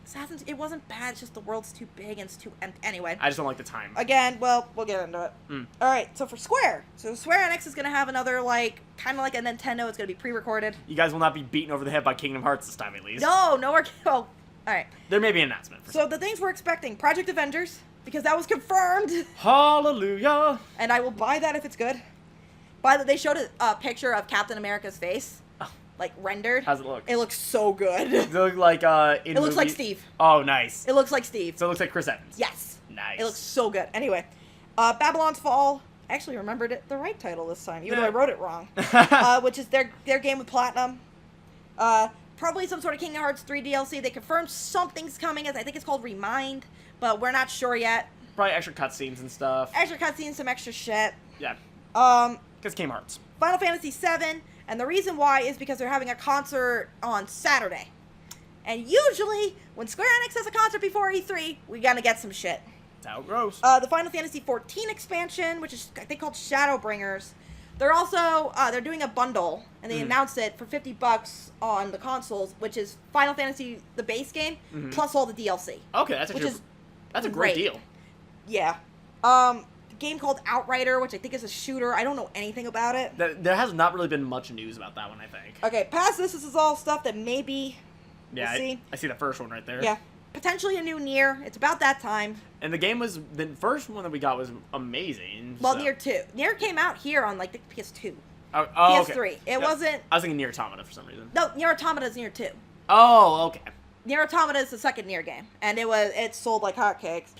Assassin's, it wasn't bad, it's just the world's too big and it's too empty. Anyway. I just don't like the time. Again, well, we'll get into it. Alright, so for Square. So Square Enix is going to have another, like, kind of like a Nintendo. It's going to be pre-recorded. You guys will not be beaten over the head by Kingdom Hearts this time, at least. No, more. Oh, alright. There may be an announcement. So the things we're expecting. Project Avengers, because that was confirmed. Hallelujah. And I will buy that if it's good. They showed a picture of Captain America's face. Like, rendered. How's it look? It looks so good. Does it look like, It looks like Steve. Oh, nice. It looks like Steve. So it looks like Chris Evans. Yes. Nice. It looks so good. Anyway, Babylon's Fall. I actually remembered it the right title this time, even though I wrote it wrong. Which is their game with Platinum. Probably some sort of Kingdom Hearts 3 DLC. They confirmed something's coming. I think it's called Remind, but we're not sure yet. Probably extra cutscenes and stuff. Extra cutscenes, some extra shit. Yeah. Because Kingdom Hearts. Final Fantasy VII, and the reason why is because they're having a concert on Saturday. And usually, when Square Enix has a concert before E3, we gotta get some shit. That's how it grows. The Final Fantasy XIV expansion, which is, I think, called Shadowbringers. They're also, they're doing a bundle, and they announced it for $50 on the consoles, which is Final Fantasy, the base game, plus all the DLC. Okay, that's a great deal. Yeah. A game called Outrider, which I think is a shooter. I don't know anything about it. There has not really been much news about that one, I think. Okay, past this is all stuff that maybe Yeah, we'll see. I see the first one right there. Yeah. Potentially a new Nier. It's about that time. And the game was, the first one that we got was amazing. Well, so. Nier 2. Nier came out here on, like, the PS2. Oh, PS3. Okay. It wasn't... I was thinking Nier Automata for some reason. No, Nier Automata is Nier 2. Oh, okay. Nier Automata is the second Nier game, and it sold like hotcakes.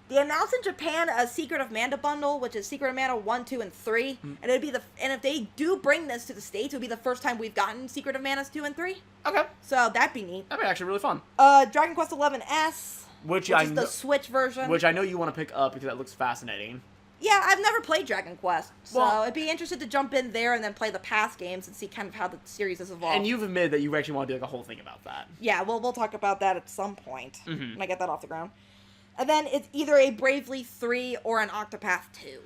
They announced in Japan a Secret of Mana bundle, which is Secret of Mana 1, 2, and 3, and if they do bring this to the States, it would be the first time we've gotten Secret of Mana 2 and 3. Okay. So that'd be neat. That'd be actually really fun. Dragon Quest XI S, which is the Switch version. Which I know you want to pick up because that looks fascinating. Yeah, I've never played Dragon Quest, so Well, I'd be interested to jump in there and then play the past games and see kind of how the series has evolved. And you've admitted that you actually want to do like a whole thing about that. Yeah, we'll talk about that at some point when I get that off the ground. And then it's either a Bravely 3 or an Octopath 2.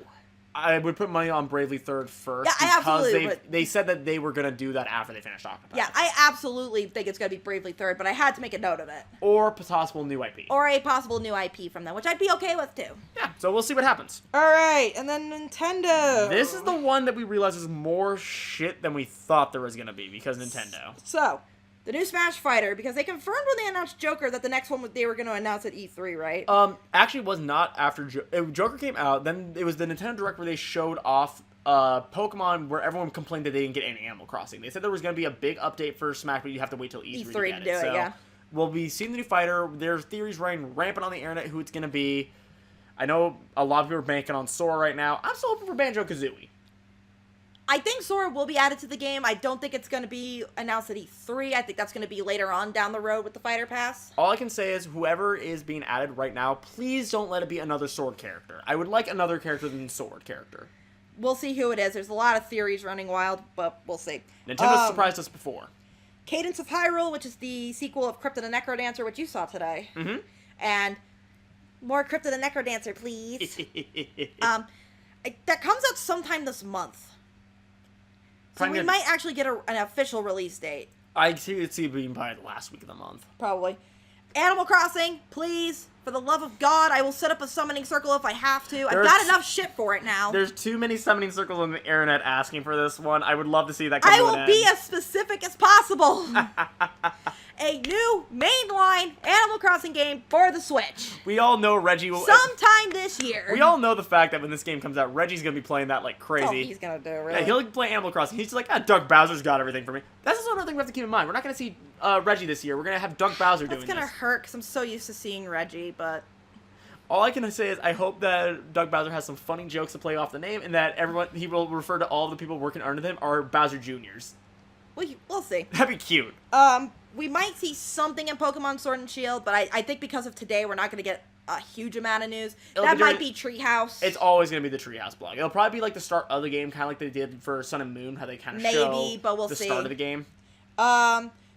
I would put money on Bravely Third first. Yeah, I absolutely because they said that they were going to do that after they finished Octopath. Yeah, I absolutely think it's going to be Bravely Third, but I had to make a note of it. Or possible new IP. Or a possible new IP from them, which I'd be okay with too. Yeah, so we'll see what happens. Alright, and then Nintendo. This is the one that we realized is more shit than we thought there was going to be because Nintendo. So, the new Smash Fighter, because they confirmed when they announced Joker that the next one they were going to announce at E3, right? Actually, it was not after Joker came out. Then it was the Nintendo Direct where they showed off Pokemon, where everyone complained that they didn't get any Animal Crossing. They said there was going to be a big update for Smash, but you have to wait till E3 to get do it. So Yeah. we'll be seeing the new fighter. There's theories running rampant on the internet who it's going to be. I know a lot of people are banking on Sora right now. I'm still hoping for Banjo-Kazooie. I think Sora will be added to the game. I don't think it's going to be announced at E3. I think that's going to be later on down the road with the Fighter Pass. All I can say is whoever is being added right now, please don't let it be another Sword character. I would like another character than Sword character. We'll see who it is. There's a lot of theories running wild, but we'll see. Nintendo's surprised us before. Cadence of Hyrule, which is the sequel of Crypt of the Necrodancer, which you saw today. Mm-hmm. And more Crypt of the Necrodancer, please. That comes out sometime this month. So we might actually get an official release date. I see it being by the last week of the month. Probably. Animal Crossing, please. For the love of God, I will set up a summoning circle if I have to. I've got enough shit for it now. There's too many summoning circles on the internet asking for this one. I would love to see that come to an end. I will be as specific as possible. A new mainline Animal Crossing game for the Switch. We all know Reggie will... Sometime this year. We all know the fact that when this game comes out, Reggie's going to be playing that like crazy. Oh, he's going to do, really. Yeah, he'll play Animal Crossing. He's just like, Doug Bowser's got everything for me. That's just another thing we have to keep in mind. We're not going to see Reggie this year. We're going to have Doug Bowser doing this. That's going to hurt because I'm so used to seeing Reggie, but... All I can say is I hope that Doug Bowser has some funny jokes to play off the name and that he will refer to all the people working under him are Bowser Juniors. We'll see. That'd be cute. We might see something in Pokemon Sword and Shield, but I think because of today, we're not going to get a huge amount of news. That might be Treehouse. It's always going to be the Treehouse blog. It'll probably be like the start of the game, kind of like they did for Sun and Moon, how they kind of show but we'll the see. start of the game.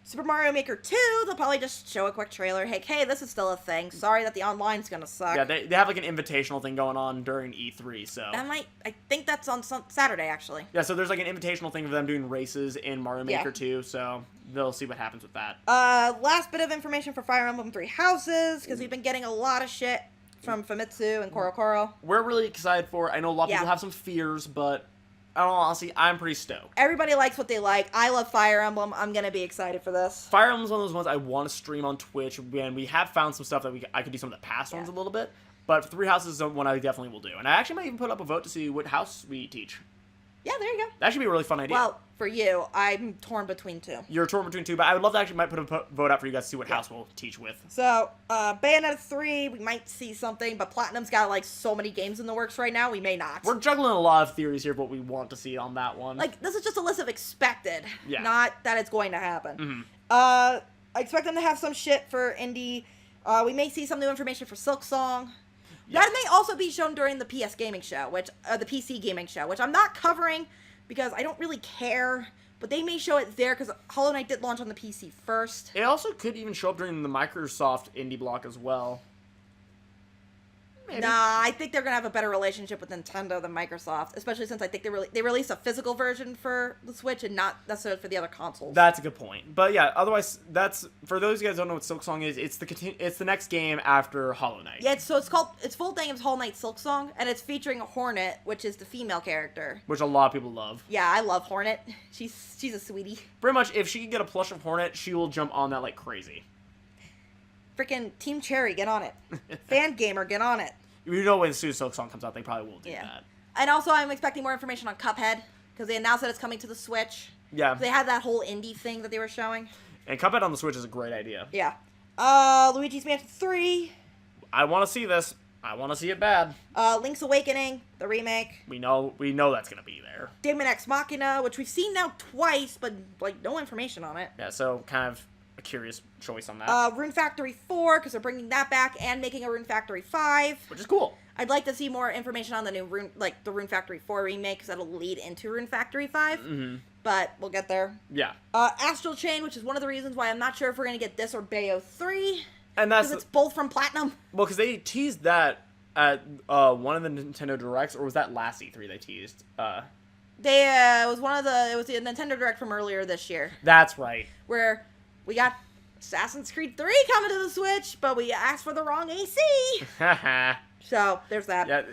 Super Mario Maker 2, they'll probably just show a quick trailer. Hey, this is still a thing. Sorry that the online's going to suck. Yeah, they have like an invitational thing going on during E3, so... I think that's on Saturday, actually. Yeah, so there's like an invitational thing of them doing races in Mario Maker 2, so they'll see what happens with that. Last bit of information for Fire Emblem Three Houses, because we've been getting a lot of shit from Famitsu and Korokoro. We're really excited for it. I know a lot of people have some fears, but... in all honesty, I'm pretty stoked. Everybody likes what they like. I love Fire Emblem. I'm going to be excited for this. Fire Emblem's one of those ones I want to stream on Twitch, and we have found some stuff that I could do some of the past ones a little bit, but Three Houses is one I definitely will do. And I actually might even put up a vote to see what house we teach. Yeah, there you go. That should be a really fun idea. Well, for you, I'm torn between two. You're torn between two, but I would love to actually might put a vote out for you guys to see what house we'll teach with. So, Bayonetta 3, we might see something, but Platinum's got, like, so many games in the works right now, we may not. We're juggling a lot of theories here of what we want to see on that one. Like, this is just a list of expected, not that it's going to happen. Mm-hmm. I expect them to have some shit for indie. We may see some new information for Silk Song. Yeah. That may also be shown during the PS Gaming Show, the PC Gaming Show, which I'm not covering because I don't really care, but they may show it there because Hollow Knight did launch on the PC first. It also could even show up during the Microsoft indie block as well. Maybe. Nah, I think they're going to have a better relationship with Nintendo than Microsoft, especially since I think they released a physical version for the Switch and not necessarily for the other consoles. That's a good point. But yeah, otherwise, for those of you guys who don't know what Silk Song is, it's the next game after Hollow Knight. Yeah, its full name is Hollow Knight Silk Song, and it's featuring a Hornet, which is the female character. Which a lot of people love. Yeah, I love Hornet. She's a sweetie. Pretty much, if she can get a plush of Hornet, she will jump on that like crazy. Freaking Team Cherry, get on it. Fan Gamer, get on it. You know when soon Silk Song comes out, they probably will do that. And also, I'm expecting more information on Cuphead, because they announced that it's coming to the Switch. Yeah. They had that whole indie thing that they were showing. And Cuphead on the Switch is a great idea. Yeah. Luigi's Mansion 3. I want to see this. I want to see it bad. Link's Awakening, the remake. We know that's going to be there. Daemon X Machina, which we've seen now twice, but, like, no information on it. Yeah, so kind of a curious choice on that. Rune Factory 4, because they're bringing that back and making a Rune Factory 5. Which is cool. I'd like to see more information on the new the Rune Factory 4 remake, because that'll lead into Rune Factory 5. Mm-hmm. But we'll get there. Yeah. Astral Chain, which is one of the reasons why I'm not sure if we're going to get this or Bayo 3. And that's... Because it's both from Platinum. Well, because they teased that at one of the Nintendo Directs, or was that last E3 they teased? It was the Nintendo Direct from earlier this year. That's right. Where we got Assassin's Creed 3 coming to the Switch, but we asked for the wrong AC. So, there's that. Yeah,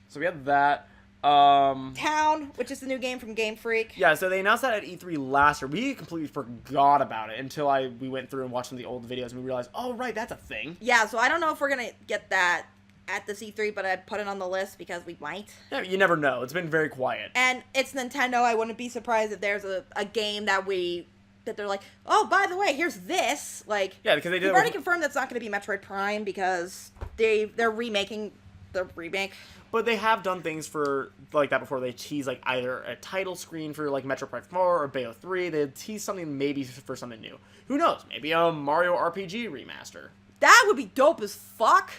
so we had that. Town, which is the new game from Game Freak. Yeah, so they announced that at E3 last year. We completely forgot about it until we went through and watched some of the old videos, and we realized, oh, right, that's a thing. Yeah, so I don't know if we're going to get that at this E3, but I'd put it on the list because we might. Yeah, you never know. It's been very quiet. And it's Nintendo. I wouldn't be surprised if there's a game that they're like, oh, by the way, here's this. Like, yeah, because they did. They've already confirmed that's not going to be Metroid Prime because they're remaking the remake. But they have done things for like that before. They tease like either a title screen for like Metro Prime 4 or Bayo 3. They tease something maybe for something new. Who knows? Maybe a Mario RPG remaster. That would be dope as fuck.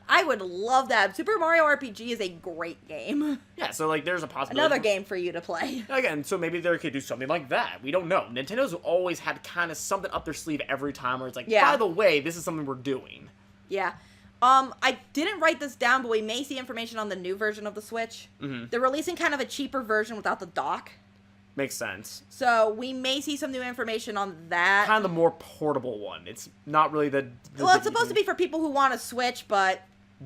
I would love that. Super Mario RPG is a great game. Yeah, so like there's a possibility. Another game for you to play. Again, so maybe they could do something like that. We don't know. Nintendo's always had kind of something up their sleeve every time where it's like, by the way, this is something we're doing. Yeah. I didn't write this down, but we may see information on the new version of the Switch. Mm-hmm. They're releasing kind of a cheaper version without the dock. Makes sense. So we may see some new information on that. Kind of the more portable one. It's not really the well, it's supposed to be for people who want to Switch, but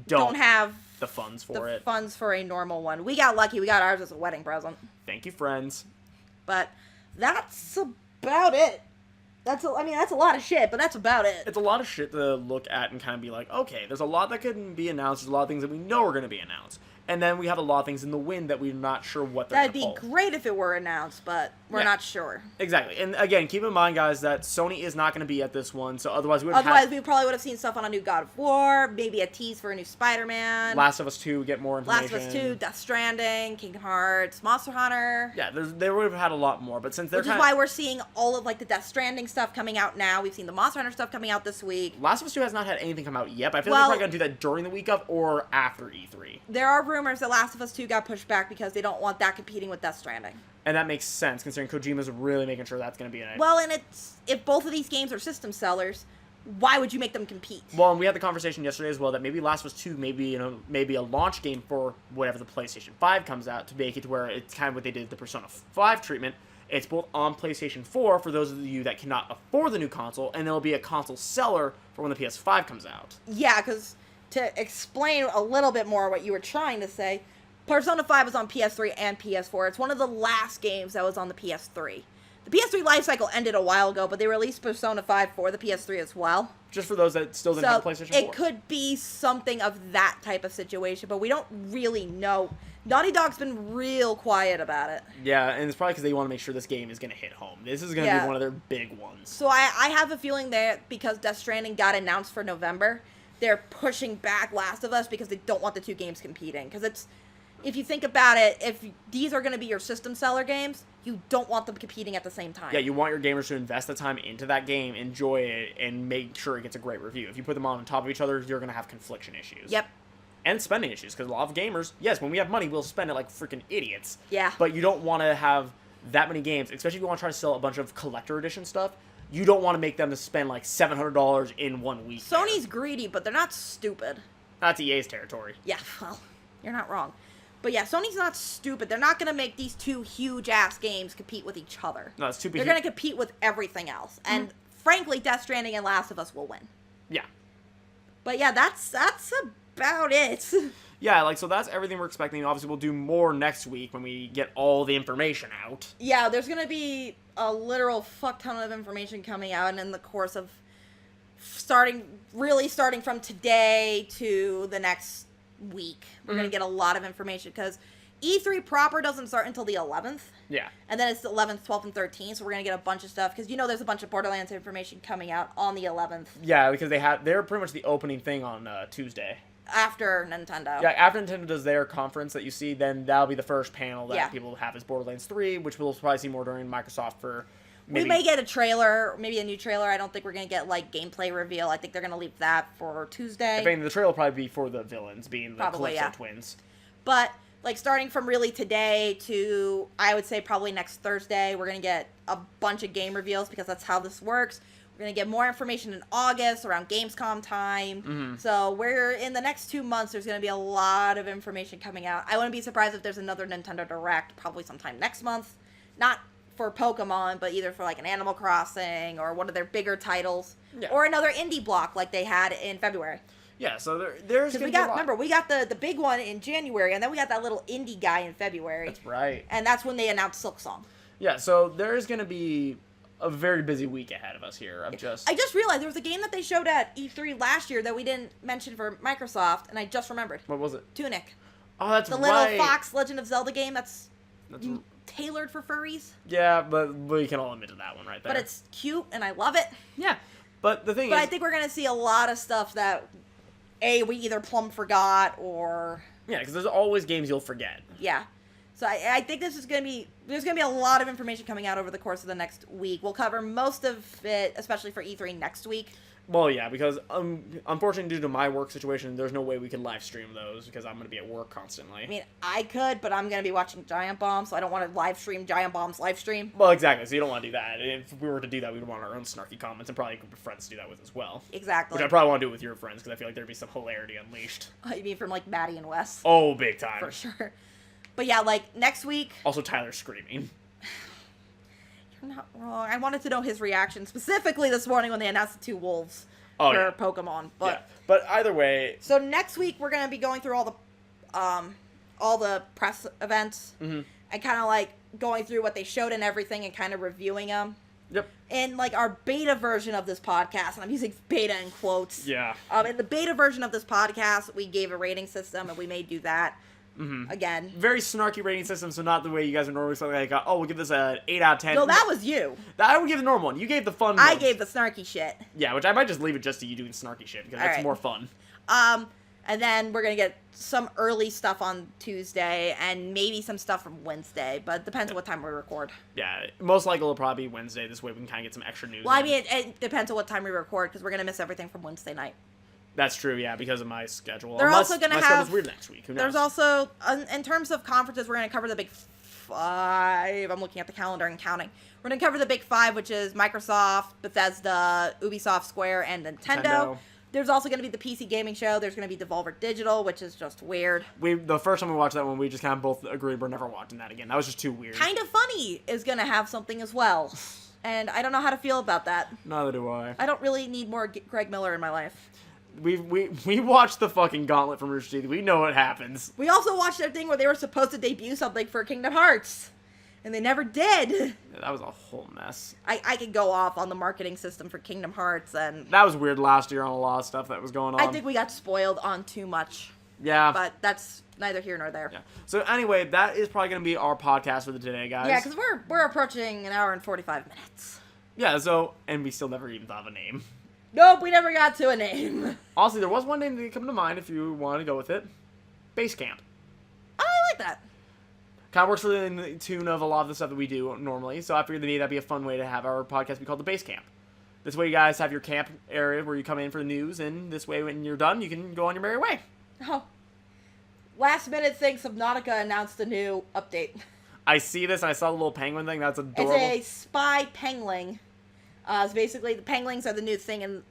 don't have the funds for it. Funds for a normal one. We got lucky. We got ours as a wedding present. Thank you, friends. But that's about it. That's a lot of shit, but that's about it. It's a lot of shit to look at and kind of be like, okay, there's a lot that can be announced. There's a lot of things that we know are going to be announced. And then we have a lot of things in the wind that we're not sure what they're going to pull. That'd be great if it were announced, but we're not sure. Exactly. And again, keep in mind, guys, that Sony is not going to be at this one, so otherwise we probably would have seen stuff on a new God of War, maybe a tease for a new Spider-Man. Last of Us 2, get more information. Last of Us 2, Death Stranding, Kingdom Hearts, Monster Hunter. Yeah, they would have had a lot more, but since they're Which is why we're seeing all of like the Death Stranding stuff coming out now. We've seen the Monster Hunter stuff coming out this week. Last of Us 2 has not had anything come out yet, but I feel like they're probably going to do that during the week of or after E3. There are rumors that Last of Us 2 got pushed back because they don't want that competing with Death Stranding. And that makes sense, considering Kojima's really making sure that's going to be in it. Well, and if both of these games are system sellers, why would you make them compete? Well, and we had the conversation yesterday as well that maybe Last of Us 2 maybe a launch game for whatever the PlayStation 5 comes out to make it to where it's kind of what they did with the Persona 5 treatment. It's both on PlayStation 4 for those of you that cannot afford the new console, and it'll be a console seller for when the PS5 comes out. Yeah, because to explain a little bit more what you were trying to say, Persona 5 was on PS3 and PS4. It's one of the last games that was on the PS3. The PS3 lifecycle ended a while ago, but they released Persona 5 for the PS3 as well. Just for those that still didn't have PlayStation 4. It could be something of that type of situation, but we don't really know. Naughty Dog's been real quiet about it. Yeah, and it's probably because they want to make sure this game is going to hit home. This is going to be one of their big ones. So I have a feeling that because Death Stranding got announced for November, they're pushing back Last of Us because they don't want the two games competing. Because if you think about it, if these are going to be your system seller games, you don't want them competing at the same time. Yeah, you want your gamers to invest the time into that game, enjoy it, and make sure it gets a great review. If you put them on top of each other, you're going to have confliction issues. Yep. And spending issues, because a lot of gamers, yes, when we have money, we'll spend it like freaking idiots. Yeah. But you don't want to have that many games, especially if you want to try to sell a bunch of collector edition stuff. You don't want to make them to spend like $700 in 1 week. Sony's greedy, but they're not stupid. That's EA's territory. Yeah, well, you're not wrong. But yeah, Sony's not stupid. They're not going to make these two huge-ass games compete with each other. No, it's too big. They're going to compete with everything else. And frankly, Death Stranding and Last of Us will win. Yeah. But yeah, that's about it. Yeah, like, so that's everything we're expecting. Obviously, we'll do more next week when we get all the information out. Yeah, there's going to be a literal fuck ton of information coming out, and in the course of starting from today to the next week, we're going to get a lot of information, because E3 proper doesn't start until the 11th. Yeah. And then it's the 11th, 12th, and 13th, so we're going to get a bunch of stuff, because there's a bunch of Borderlands information coming out on the 11th. Yeah, because they're pretty much the opening thing on Tuesday. After Nintendo. Yeah, after Nintendo does their conference that you see, then that'll be the first panel that people have is Borderlands 3, which we'll probably see more during Microsoft for maybe... We may get a trailer, maybe a new trailer. I don't think we're going to get, like, gameplay reveal. I think they're going to leave that for Tuesday. I mean, the trailer will probably be for the villains, being the Calypso twins. But, like, starting from really today to, I would say, probably next Thursday, we're going to get a bunch of game reveals, because that's how this works. We're going to get more information in August around Gamescom time. Mm-hmm. So we're in the next 2 months, there's going to be a lot of information coming out. I wouldn't be surprised if there's another Nintendo Direct probably sometime next month. Not for Pokemon, but either for like an Animal Crossing or one of their bigger titles. Yeah. Or another indie block like they had in February. Yeah, so there's going to be a lot. Remember, we got the big one in January, and then we got that little indie guy in February. That's right. And that's when they announced Silksong. Yeah, so there's going to be a very busy week ahead of us here. I just realized there was a game that they showed at E3 last year that we didn't mention for Microsoft, and I just remembered. What was it? Tunic. Oh, that's right. The little Fox Legend of Zelda game that's tailored for furries. Yeah, but we can all admit to that one right there. But it's cute, and I love it. Yeah, but the thing is... But I think we're going to see a lot of stuff that, A, we either plumb forgot, or Yeah, because there's always games you'll forget. Yeah. So I think this is going to be, there's going to be a lot of information coming out over the course of the next week. We'll cover most of it, especially for E3 next week. Well, yeah, because unfortunately due to my work situation, there's no way we can live stream those because I'm going to be at work constantly. I mean, I could, but I'm going to be watching Giant Bomb, so I don't want to live stream Giant Bomb's live stream. Well, exactly, so you don't want to do that. If we were to do that, we would want our own snarky comments and probably a group of friends to do that with as well. Exactly. Which I probably want to do with your friends because I feel like there'd be some hilarity unleashed. You mean from, like, Maddie and Wes? Oh, big time. For sure. But yeah, like, next week... Also, Tyler screaming. You're not wrong. I wanted to know his reaction, specifically this morning when they announced the 2 wolves Oh, for yeah. Pokemon. But, yeah. But either way... So next week, we're going to be going through all the press events. Mm-hmm. And kind of, like, going through what they showed and everything and kind of reviewing them. Yep. In, like, our beta version of this podcast, and I'm using beta in quotes. Yeah. In the beta version of this podcast, we gave a rating system, and we may do that again. Very snarky rating system, so not the way you guys are normally saying, like, oh, we'll give this an 8 out of 10. No, that was you. I would give the normal one. You gave the fun one. I gave the snarky shit. Yeah, which I might just leave it just to you doing snarky shit, because it's Alright. more fun. And then we're going to get some early stuff on Tuesday, and maybe some stuff from Wednesday, but it depends on what time we record. Yeah, most likely it'll probably be Wednesday. This way we can kind of get some extra news. Well, I mean, it depends on what time we record, because we're going to miss everything from Wednesday night. That's true, yeah, because of my schedule. They're also going to my have... schedule's weird next week. Who knows? There's also, in terms of conferences, we're going to cover the big 5. I'm looking at the calendar and counting. We're going to cover the big 5, which is Microsoft, Bethesda, Ubisoft, Square, and Nintendo. There's also going to be the PC gaming show. There's going to be Devolver Digital, which is just weird. The first time we watched that one, we just kind of both agreed we're never watching that again. That was just too weird. Kind of Funny is going to have something as well. And I don't know how to feel about that. Neither do I. I don't really need more Greg Miller in my life. We watched the fucking Gauntlet from Rooster Teeth. We know what happens. We also watched that thing where they were supposed to debut something for Kingdom Hearts. And they never did. Yeah, that was a whole mess. I could go off on the marketing system for Kingdom Hearts, and... That was weird last year on a lot of stuff that was going on. I think we got spoiled on too much. Yeah. But that's neither here nor there. Yeah. So anyway, that is probably going to be our podcast for today, guys. Yeah, because we're approaching an hour and 45 minutes. Yeah, so... And we still never even thought of a name. Nope, we never got to a name. Honestly, there was one name that came to mind if you want to go with it. Base Camp. I like that. Kind of works for the tune of a lot of the stuff that we do normally, so I figured that'd be a fun way to have our podcast be called the Base Camp. This way you guys have your camp area where you come in for the news, and this way when you're done, you can go on your merry way. Oh. Last minute thing, Subnautica announced a new update. I see this, and I saw the little penguin thing. That's adorable. It's a spy pengling. It's basically, the penglings are the new thing in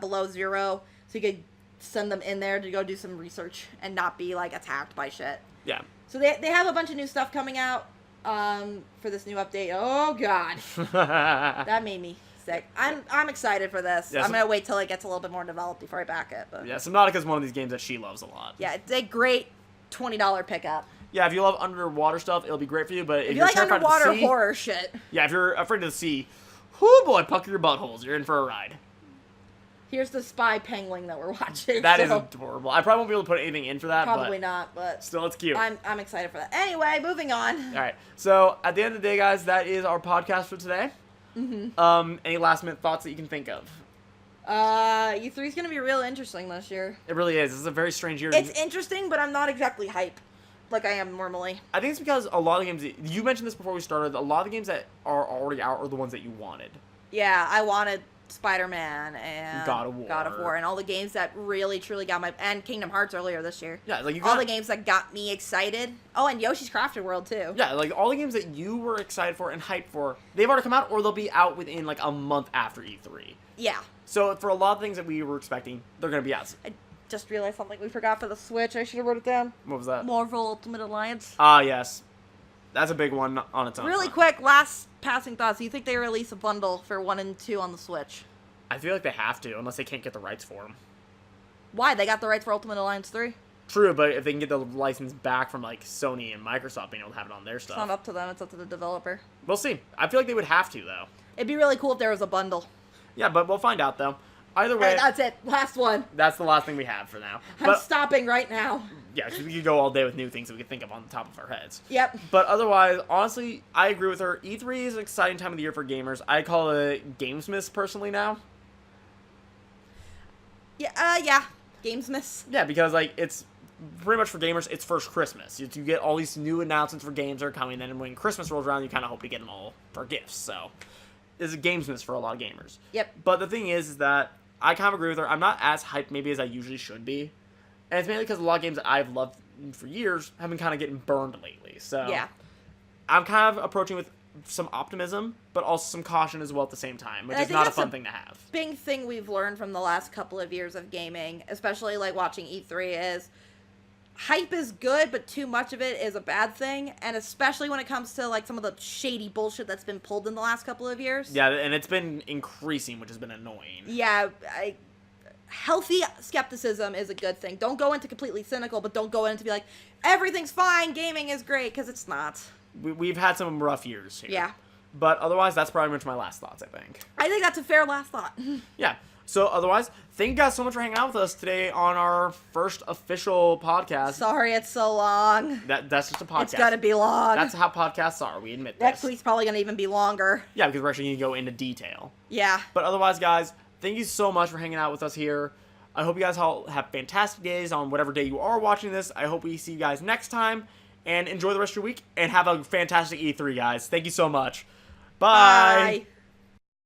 Below Zero, so you could send them in there to go do some research and not be, like, attacked by shit. Yeah. So they have a bunch of new stuff coming out for this new update. Oh, God. That made me sick. I'm excited for this. Yeah, I'm going to wait till it gets a little bit more developed before I back it. But. Yeah, Subnautica's one of these games that she loves a lot. Yeah, it's a great $20 pickup. Yeah, if you love underwater stuff, it'll be great for you, but if If you you're like terrified underwater of the sea, horror shit. yeah, if you're afraid of the sea, whoo boy, pucker your buttholes. You're in for a ride. Here's the spy pengling that we're watching. That is adorable. I probably won't be able to put anything in for that, Probably but not, but still, it's cute. I'm excited for that. Anyway, moving on. All right. So at the end of the day, guys, that is our podcast for today. Mm-hmm. Any last minute thoughts that you can think of? E3 is gonna be real interesting this year. It really is. This is a very strange year. It's interesting, but I'm not exactly hype like I am normally. I think it's because a lot of games, you mentioned this before we started, a lot of the games that are already out are the ones that you wanted. Yeah, I wanted Spider-Man and God of War. And all the games that really truly got my, and Kingdom Hearts earlier this year. Yeah, like all the games that got me excited. Oh, and Yoshi's Crafted World too. Yeah, like all the games that you were excited for and hyped for, they've already come out or they'll be out within like a month after E3. Yeah. So for a lot of things that we were expecting, they're going to be out. I just realized something we forgot for the Switch. I should have wrote it down. What was that? Marvel Ultimate Alliance. Ah, yes. That's a big one on its own. Really quick, last passing thoughts. Do you think they release a bundle for 1 and 2 on the Switch? I feel like they have to, unless they can't get the rights for them. Why? They got the rights for Ultimate Alliance 3? True, but if they can get the license back from like Sony and Microsoft being able to have it on their stuff. It's not up to them, it's up to the developer. We'll see. I feel like they would have to, though. It'd be really cool if there was a bundle. Yeah, but we'll find out, though. Either way, Alright, that's it. Last one. that's the last thing we have for now. I'm stopping right now. Yeah, 'cause we could go all day with new things that we could think of on the top of our heads. Yep. But otherwise, honestly, I agree with her. E3 is an exciting time of the year for gamers. I call it Gamesmas personally now. Yeah, yeah. Gamesmas. Yeah, because like it's pretty much for gamers, it's first Christmas. You get all these new announcements for games that are coming, and then when Christmas rolls around, you kind of hope to get them all for gifts. So, it's a gamesmas for a lot of gamers. Yep. But the thing is that I kind of agree with her. I'm not as hyped maybe as I usually should be. And it's mainly because a lot of games that I've loved for years have been kind of getting burned lately. So, Yeah. I'm kind of approaching with some optimism, but also some caution as well at the same time, which And I is think not a that's fun thing to have. Big thing we've learned from the last couple of years of gaming, especially like watching E3, is hype is good, but too much of it is a bad thing, and especially when it comes to like some of the shady bullshit that's been pulled in the last couple of years. Yeah, and it's been increasing, which has been annoying. Yeah, healthy skepticism is a good thing. Don't go into completely cynical, but don't go in to be like, everything's fine, gaming is great, because it's not. We've had some rough years here. Yeah. But otherwise, that's pretty much my last thoughts, I think. I think that's a fair last thought. Yeah. So otherwise, thank you guys so much for hanging out with us today on our first official podcast. Sorry it's so long. That's just a podcast. It's gotta be long. That's how podcasts are. We admit this. Next week's probably gonna even be longer. Yeah, because we're actually going to go into detail. Yeah. But otherwise, guys, thank you so much for hanging out with us here. I hope you guys all have fantastic days on whatever day you are watching this. I hope we see you guys next time. And enjoy the rest of your week. And have a fantastic E3, guys. Thank you so much. Bye. Bye.